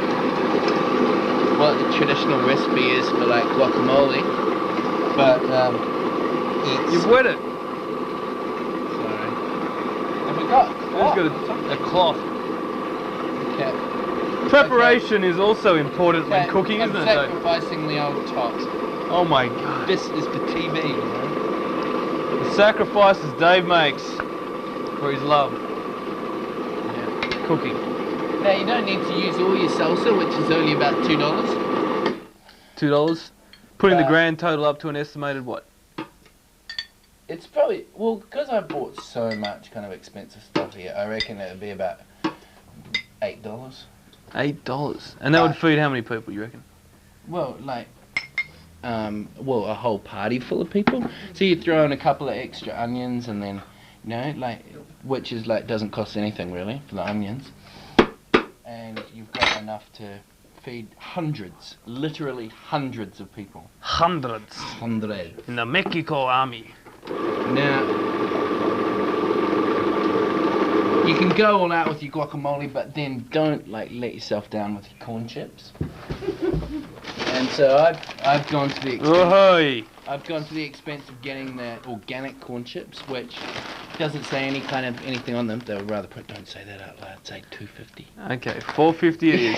What the traditional recipe is for like guacamole, but it's... You've wet it. Sorry. Have we got a cloth. Okay. Preparation is also important when cooking, isn't it? I'm sacrificing the old top. Oh my God. This is for TV, you know? The sacrifices Dave makes for his love. Yeah. Cooking. Now, you don't need to use all your salsa, which is only about $2. $2. Putting the grand total up to an estimated what? It's probably, well, because I bought so much kind of expensive stuff here, I reckon it would be about $8. $8. And that would feed how many people, you reckon? Well, like, a whole party full of people. So you throw in a couple of extra onions and then, you know, like, which is like, doesn't cost anything really for the onions. And you've got enough to feed hundreds, literally hundreds of people. Hundreds. Hundreds. In the Mexico army. Now, you can go all out with your guacamole, but then don't like let yourself down with your corn chips. And so I've gone to the expense. I've gone to the expense of getting the organic corn chips, which doesn't say anything on them. They'll rather put, don't say that out loud, say $2.50. Okay, $4.50 it is.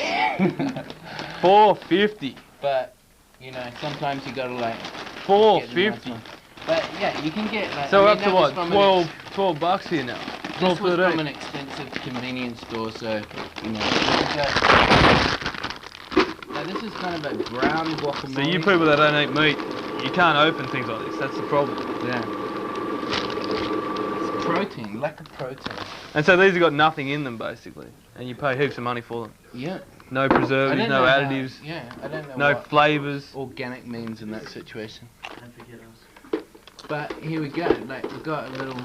$4.50. But you know, sometimes you gotta like $4.50. But yeah, you can get like. So we're up to what? $12 here now. This was from an expensive convenience store, so you know. Now this is kind of a brown guacamole. So you people that don't eat meat, you can't open things like this. That's the problem. Yeah. It's protein, lack of protein. And so these have got nothing in them basically, and you pay heaps of money for them. Yeah. No preservatives, no additives. I don't know. No what flavours. Organic means in that situation. Don't forget us. But here we go. Like we've got a little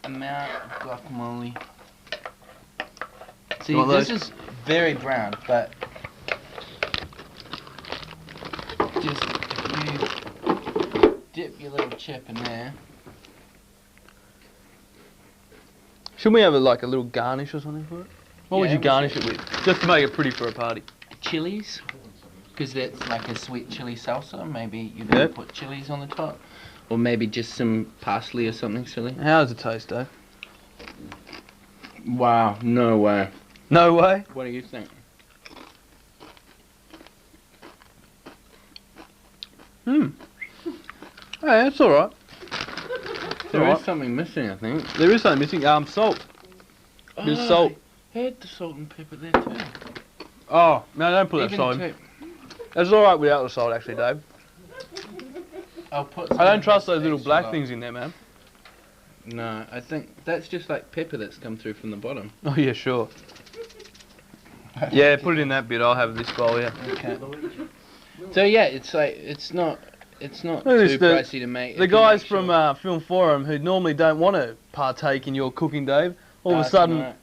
amount of guacamole. See, this is very brown, but just if you dip your little chip in there. Shouldn't we have a little garnish or something for it? What would you garnish it with? Just to make it pretty for a party. Chilies, because that's like a sweet chili salsa. Maybe you can put chilies on the top, or maybe just some parsley or something silly. How does it taste, Dave? Wow, no way. No way? What do you think? Hey, that's alright. There is something missing, I think. There is something missing. Salt. There's salt. I had the salt and pepper there too. Oh, no, don't put that salt in. That's alright without the salt, actually, Dave. I'll put. I don't trust those little black things in there, man. No, I think that's just like pepper that's come through from the bottom. Oh yeah, sure. Yeah, put it in that bit. I'll have this bowl, yeah. Okay. So yeah, it's like it's not too pricey to make. The guys from Film Forum who normally don't want to partake in your cooking, Dave, all of a sudden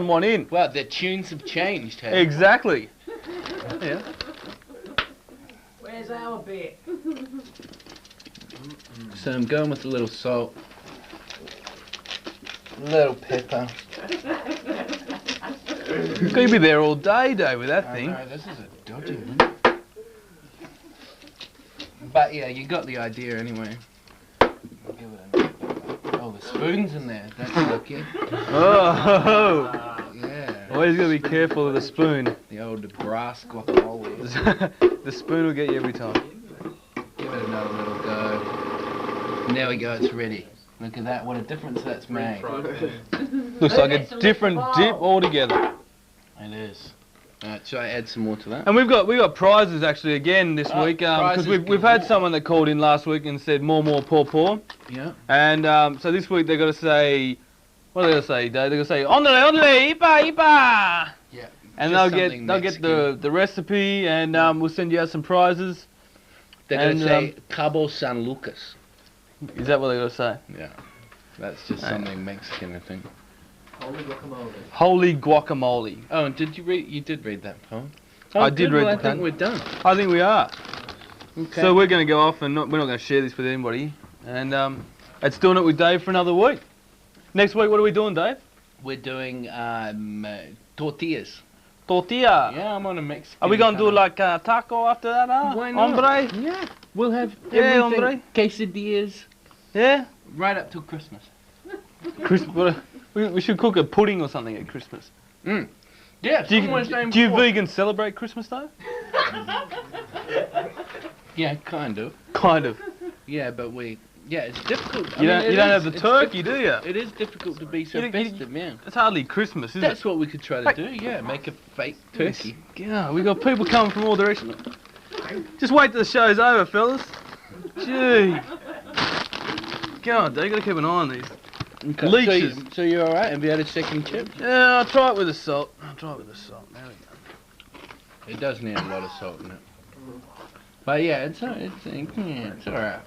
want in. Well, their tunes have changed. Hey? Exactly. Yeah. Where's our bit? So I'm going with a little salt, a little pepper. You could be there all day, Dave, with that thing. No, this is a dodgy one. But yeah, you got the idea anyway. Oh, the spoon's in there. That's lucky. Oh. Yeah. Always gotta be careful of the spoon. The old brass guacamole. The spoon will get you every time. Give it another little go. And there we go, it's ready. Look at that, what a difference that's made. Looks like a different dip altogether. It is. Alright, should I add some more to that? And we've got prizes actually again this week because we've had someone that called in last week and said more, pour. Yeah. And so this week they're gonna say, what are they gonna say, Dave? They're gonna say ondle, ipa. Yeah. And they'll get the recipe and we'll send you out some prizes. They're gonna say Cabo San Lucas. Is that what they're gonna say? Yeah. That's just something Mexican, I think. Holy guacamole. Holy guacamole. Oh, and did you read? You did read that poem. I did read the poem. I think we're done. I think we are. Okay. So we're going to go off and we're not going to share this with anybody. And it's Doing It With Dave for another week. Next week, what are we doing, Dave? We're doing tortillas. Tortilla. Yeah, I'm on a Mexican. Are we going to do like a taco after that, Why not? Hombre? Yeah. We'll have Yeah, everything. hombre. Quesadillas. Yeah? Right up till Christmas. We should cook a pudding or something at Christmas. Yeah, Do you vegans celebrate Christmas though? Yeah, kind of. Kind of. Yeah, but it's difficult. You don't have the turkey, do you? It is difficult to be so festive, yeah. It's hardly Christmas, is That's it? what we could try to do, yeah, make a fake turkey. Yeah, we got people coming from all directions. Just wait till the show's over, fellas. Gee. God, they gotta keep an eye on these leeches. So you're alright? Have you had a second chip? Yeah, I'll try it with the salt. There we go. It does need a lot of salt in it. But yeah, it's alright.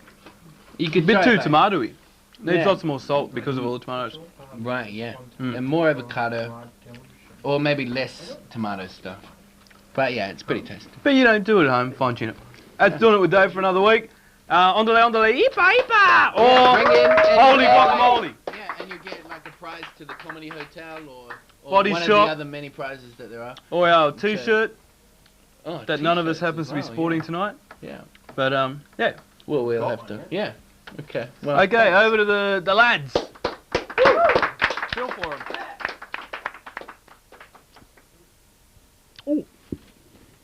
You could A bit try too it, mate. tomatoey. Needs Yeah. lots more salt because of all the tomatoes. Right, yeah. And more avocado. Or maybe less tomato stuff. But yeah, it's pretty tasty. But you don't do it at home, fine tune it. That's Doing It With Dave for another week. Ondale, Ipa, Ipa! Or Bring in Holy Guacamole. Yeah, and you get like a prize to the Comedy Hotel or Body one shop. of the other many prizes that there are. Or our t-shirt Oh, that none of us t-shirts happens to be as well, sporting yeah. tonight. Yeah. But yeah. Well, we'll have to. Yeah. Okay. Well, Okay, over to the lads. Feel for them.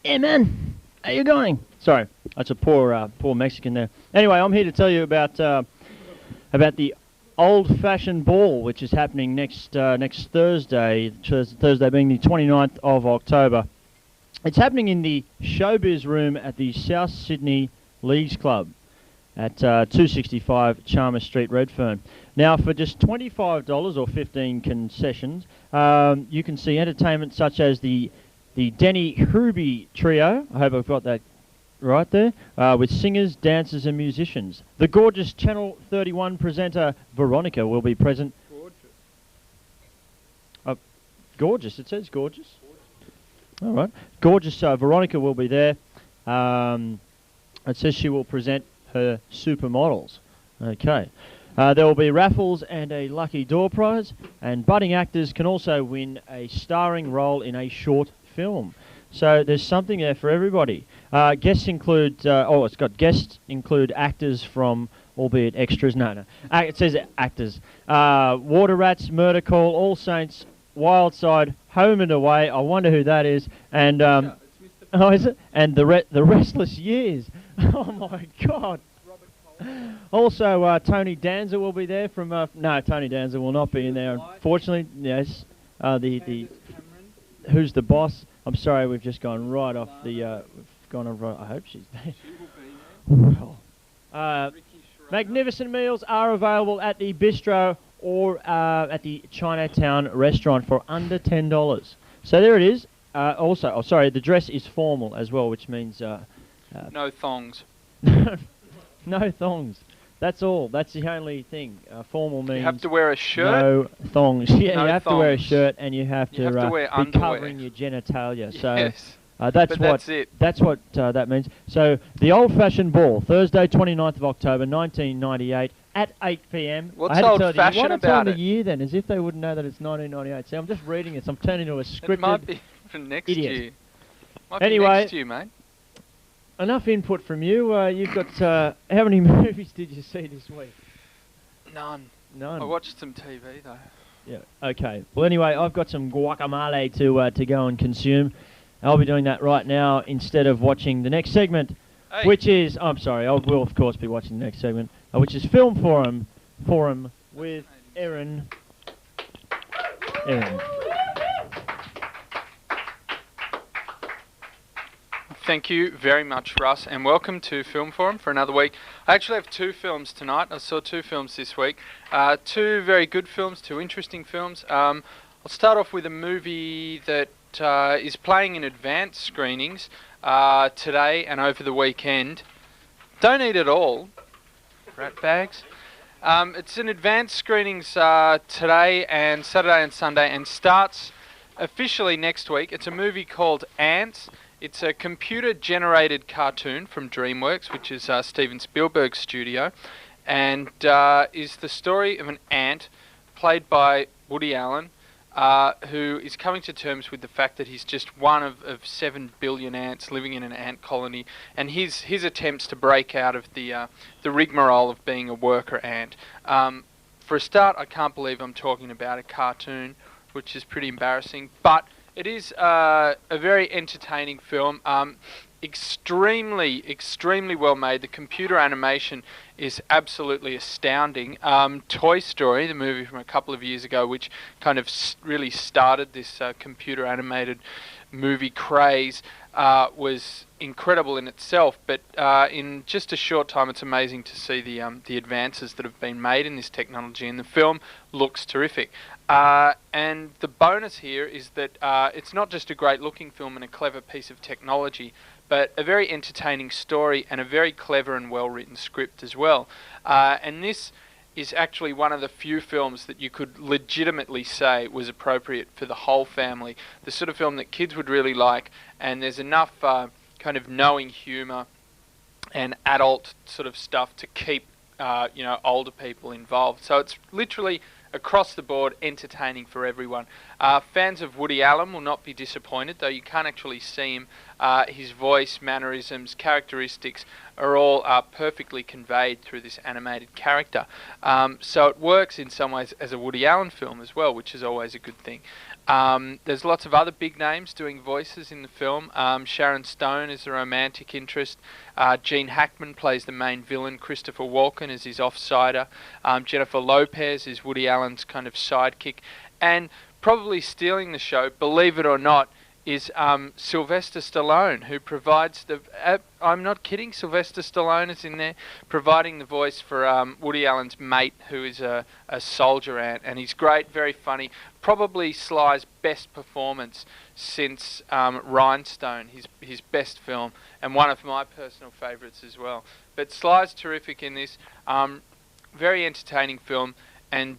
Hey man, how you going? Sorry, that's a poor Mexican there. Anyway, I'm here to tell you about the old-fashioned ball, which is happening next Thursday. Thursday being the 29th of October. It's happening in the Showbiz Room at the South Sydney Leagues Club at 265 Chalmers Street, Redfern. Now, for just $25 or 15 concessions, you can see entertainment such as the Denny Hruby Trio. I hope I've got that right there. With singers, dancers and musicians. The gorgeous Channel 31 presenter Veronica will be present. Gorgeous, it says gorgeous. All right. Gorgeous Veronica will be there. It says she will present her supermodels. Okay. There will be raffles and a lucky door prize, and budding actors can also win a starring role in a short film. So there's something there for everybody. Guests include, it's got guests include actors from, albeit extras, no. It says actors. Water Rats, Murder Call, All Saints, Wildside, Home and Away, I wonder who that is, and, oh, is it? And the Restless Years. Oh my God. Also, Tony Danza will be there from, no, Tony Danza will not be in there, unfortunately, yes. Who's the boss? I'm sorry, we've just gone right off the, I hope she's there. Well, magnificent meals are available at the bistro or at the Chinatown restaurant for under $10. So there it is. Also, oh sorry, the dress is formal as well, which means no thongs. No thongs. That's all. That's the only thing. Formal means you have to wear a shirt. No thongs. Yeah, no you have thongs. to wear a shirt and you have to wear be underwear. covering your genitalia. So Yes. that's what that means. So the old-fashioned ball, Thursday, 29th of October, 1998, at 8 p.m. What's I had to tell you, old-fashioned why not tell about them it? the year then, as if they wouldn't know that it's 1998. See, I'm just reading this. I'm turning into a scripted It might be for next idiot. year. Might Anyway, be next year, mate. Enough input from you. You've got how many movies did you see this week? None. None. I watched some TV though. Yeah. Okay. Well, anyway, I've got some guacamole to go and consume. I'll be doing that right now instead of watching the next segment, which is I'm sorry. I will of course be watching the next segment, which is Film Forum with Erin. Thank you very much, Russ, and welcome to Film Forum for another week. I actually have two films tonight. I saw two films this week. Two very good films, two interesting films. I'll start off with a movie that is playing in advanced screenings today and over the weekend. Don't eat it all, rat bags. It's in advanced screenings today and Saturday and Sunday and starts officially next week. It's a movie called Ants. It's a computer-generated cartoon from DreamWorks, which is Steven Spielberg's studio, and is the story of an ant played by Woody Allen, who is coming to terms with the fact that he's just one of 7 billion ants living in an ant colony, and his attempts to break out of the rigmarole of being a worker ant. For a start, I can't believe I'm talking about a cartoon, which is pretty embarrassing, but it is a very entertaining film. extremely well made. The computer animation is absolutely astounding. Toy Story, the movie from a couple of years ago, which kind of really started this computer animated movie craze, was incredible in itself. But in just a short time, it's amazing to see the advances that have been made in this technology, and the film looks terrific. And the bonus here is that it's not just a great looking film and a clever piece of technology, but a very entertaining story and a very clever and well written script as well. And this is actually one of the few films that you could legitimately say was appropriate for the whole family. The sort of film that kids would really like, and there's enough kind of knowing humour and adult sort of stuff to keep older people involved. So it's literally across the board entertaining for everyone. Fans of Woody Allen will not be disappointed, though you can't actually see him. His voice, mannerisms, characteristics are all perfectly conveyed through this animated character. So it works in some ways as a Woody Allen film as well, which is always a good thing. There's lots of other big names doing voices in the film. Sharon Stone is the romantic interest. Gene Hackman plays the main villain. Christopher Walken is his offsider. Jennifer Lopez is Woody Allen's kind of sidekick. And probably stealing the show, believe it or not, is Sylvester Stallone, who provides the... I'm not kidding, Sylvester Stallone is in there, providing the voice for Woody Allen's mate, who is a soldier ant, and he's great, very funny. Probably Sly's best performance since Rhinestone, his best film, and one of my personal favourites as well. But Sly's terrific in this, very entertaining film, and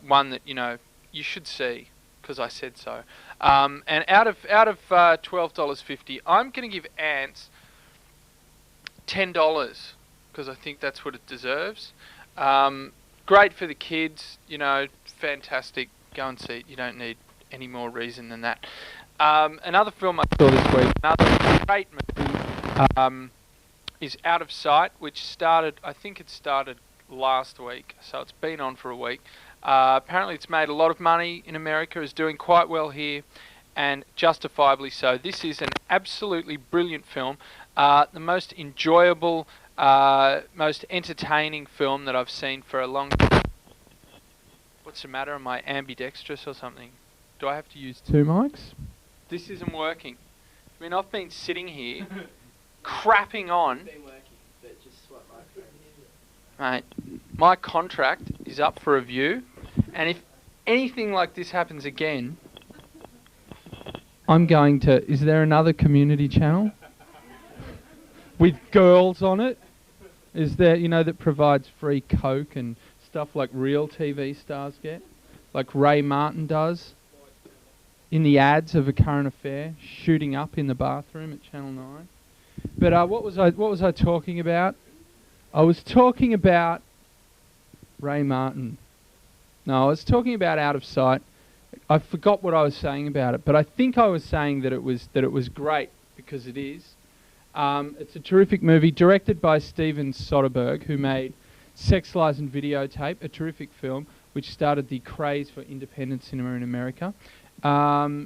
one that, you should see, because I said so. And out of $12.50, I'm going to give Ants $10 because I think that's what it deserves. Great for the kids, fantastic. Go and see it. You don't need any more reason than that. Another film I saw this week, another great movie, is Out of Sight, which I think it started last week, so it's been on for a week. Apparently it's made a lot of money in America, is doing quite well here, and justifiably so. This is an absolutely brilliant film, the most enjoyable, most entertaining film that I've seen for a long time. What's the matter? Am I ambidextrous or something? Do I have to use two mics? This isn't working. I mean, I've been sitting here, crapping on. Mate, my contract is up for review, and if anything like this happens again, I'm going to... Is there another community channel with girls on it? Is there, that provides free Coke and stuff like real TV stars get? Like Ray Martin does in the ads of A Current Affair, shooting up in the bathroom at Channel 9. But what was I talking about? I was talking about Ray Martin. No, I was talking about Out of Sight. I forgot what I was saying about it, but I think I was saying that it was great because it is. It's a terrific movie directed by Steven Soderbergh, who made Sex, Lies and Videotape, a terrific film which started the craze for independent cinema in America.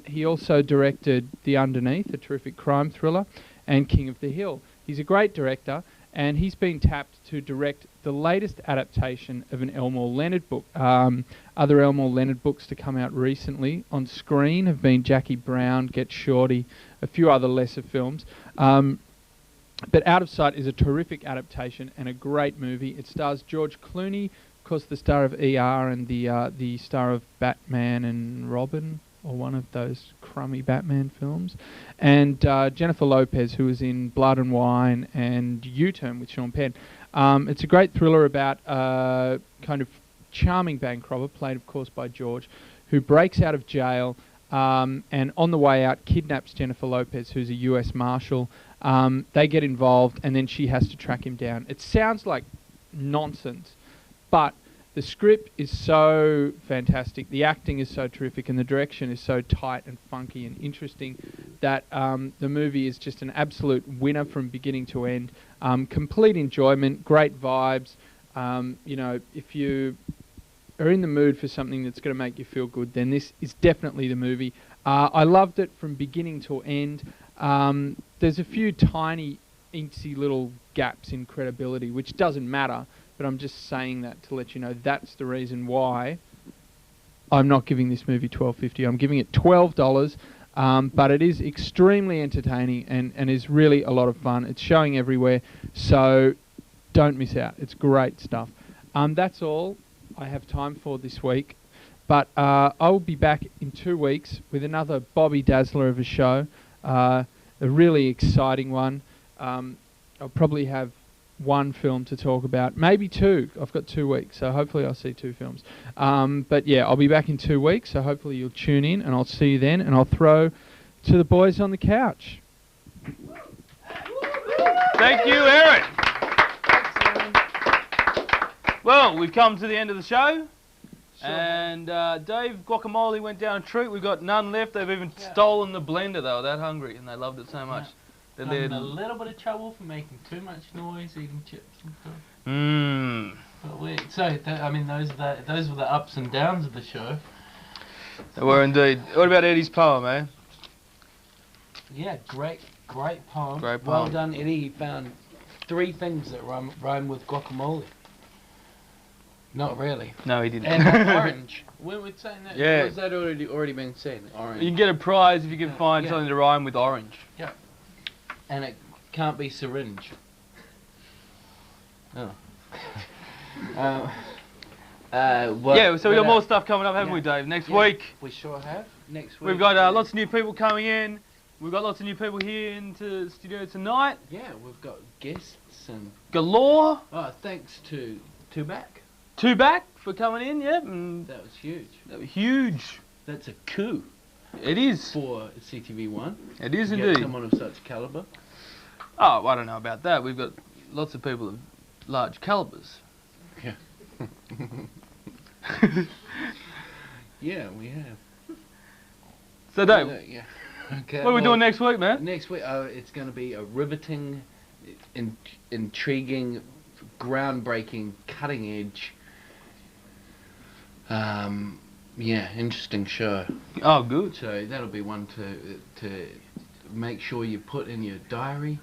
He also directed The Underneath, a terrific crime thriller, and King of the Hill. He's a great director, and he's been tapped to direct the latest adaptation of an Elmore Leonard book. Other Elmore Leonard books to come out recently on screen have been Jackie Brown, Get Shorty, a few other lesser films. But Out of Sight is a terrific adaptation and a great movie. It stars George Clooney, of course the star of ER and the star of Batman and Robin, or one of those crummy Batman films, and Jennifer Lopez, who was in Blood and Wine and U-Turn with Sean Penn. It's a great thriller about a kind of charming bank robber, played of course by George, who breaks out of jail and on the way out kidnaps Jennifer Lopez, who's a US Marshal. They get involved and then she has to track him down. It sounds like nonsense, but the script is so fantastic, the acting is so terrific, and the direction is so tight and funky and interesting that the movie is just an absolute winner from beginning to end. Complete enjoyment, great vibes. If you are in the mood for something that's going to make you feel good, then this is definitely the movie. I loved it from beginning to end. There's a few tiny, incy little gaps in credibility, which doesn't matter, but I'm just saying that to let you know that's the reason why I'm not giving this movie $12.50. I'm giving it $12, but it is extremely entertaining and is really a lot of fun. It's showing everywhere, so don't miss out. It's great stuff. That's all I have time for this week, but I'll be back in 2 weeks with another Bobby Dazzler of a show, a really exciting one. I'll probably have one film to talk about, maybe two. I've got 2 weeks, so hopefully I'll see 2 films. But yeah, I'll be back in 2 weeks, so hopefully you'll tune in, and I'll see you then, and I'll throw to the boys on the couch. Thank you, Erin. Well, we've come to the end of the show. And Dave, Guacamole went down a treat. We've got none left. They've even stolen the blender. They were that hungry, and they loved it so much. I'm in a little bit of trouble for making too much noise eating chips and stuff. Mmm. I mean, those were the ups and downs of the show. They were indeed. What about Edy's poem, eh? Yeah, great poem. Great poem. Well done, Edy. He found 3 things that rhyme with guacamole. Not really. No, he didn't. And orange. When we're saying that, yeah. was that already been said? Orange. You can get a prize if you can find something to rhyme with orange. Yeah. And it can't be syringe. Oh. Yeah, so we've got more stuff coming up, haven't we, Dave? Next week. We sure have. Next week. We've got lots of new people coming in. We've got lots of new people here into the studio tonight. Yeah, we've got guests and galore. Oh, thanks to II Bec. II Bec for coming in, yeah. And that was huge. That was huge. That's a coup. It is. For CTV1. It is to indeed. Get someone of such calibre. Oh, I don't know about that. We've got lots of people of large calibres. Yeah. Yeah, we have. So, Dave, yeah. Okay, what are we doing next week, man? Next week, it's going to be a riveting, intriguing, groundbreaking, cutting-edge, yeah, interesting show. Oh, good. So that'll be one to make sure you put in your diary.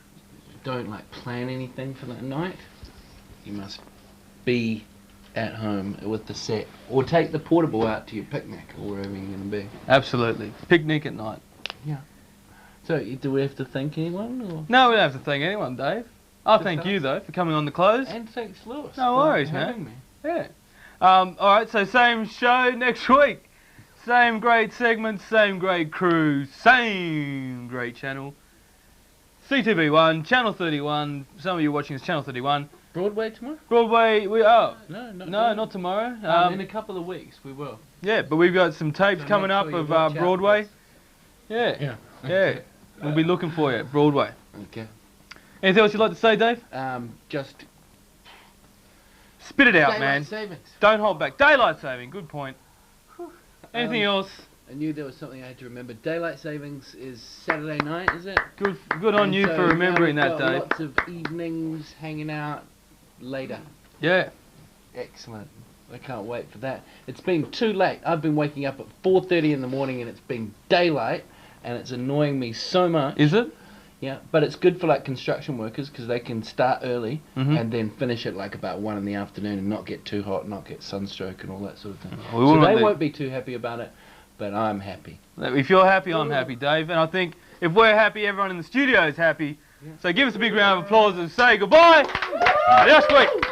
Don't plan anything for that night. You must be at home with the set, or take the portable out to your picnic or wherever you're going to be. Absolutely, picnic at night. Yeah. So do we have to thank anyone? Or? No, we don't have to thank anyone, Dave. I'll thank you though for coming on the close. And thanks, Lewis. No worries, man. Me. Yeah. All right, so same show next week. Same great segments, same great crew, same great channel. CTV1, Channel 31. Some of you watching is Channel 31. Broadway tomorrow? Broadway, we are. No, not tomorrow. In a couple of weeks, we will. Yeah, but we've got some tapes coming up of Broadway. Yeah. Yeah. Yeah. We'll be looking for you at Broadway. Okay. Anything else you'd like to say, Dave? Just spit it out, Daylight man. savings. Don't hold back. Daylight saving. Good point. Anything else? I knew there was something I had to remember. Daylight savings is Saturday night, is it? Good on you for remembering that, Dave. Lots of evenings hanging out later. Yeah. Excellent. I can't wait for that. It's been too late. I've been waking up at 4:30 in the morning and it's been daylight and it's annoying me so much. Is it? Yeah, but it's good for construction workers because they can start early and then finish at about 1 in the afternoon and not get too hot, not get sunstroke and all that sort of thing. So they won't be too happy about it, but I'm happy. If you're happy, I'm happy, Dave. And I think if we're happy, everyone in the studio is happy. Yeah. So give us a big round of applause and say goodbye. Next week.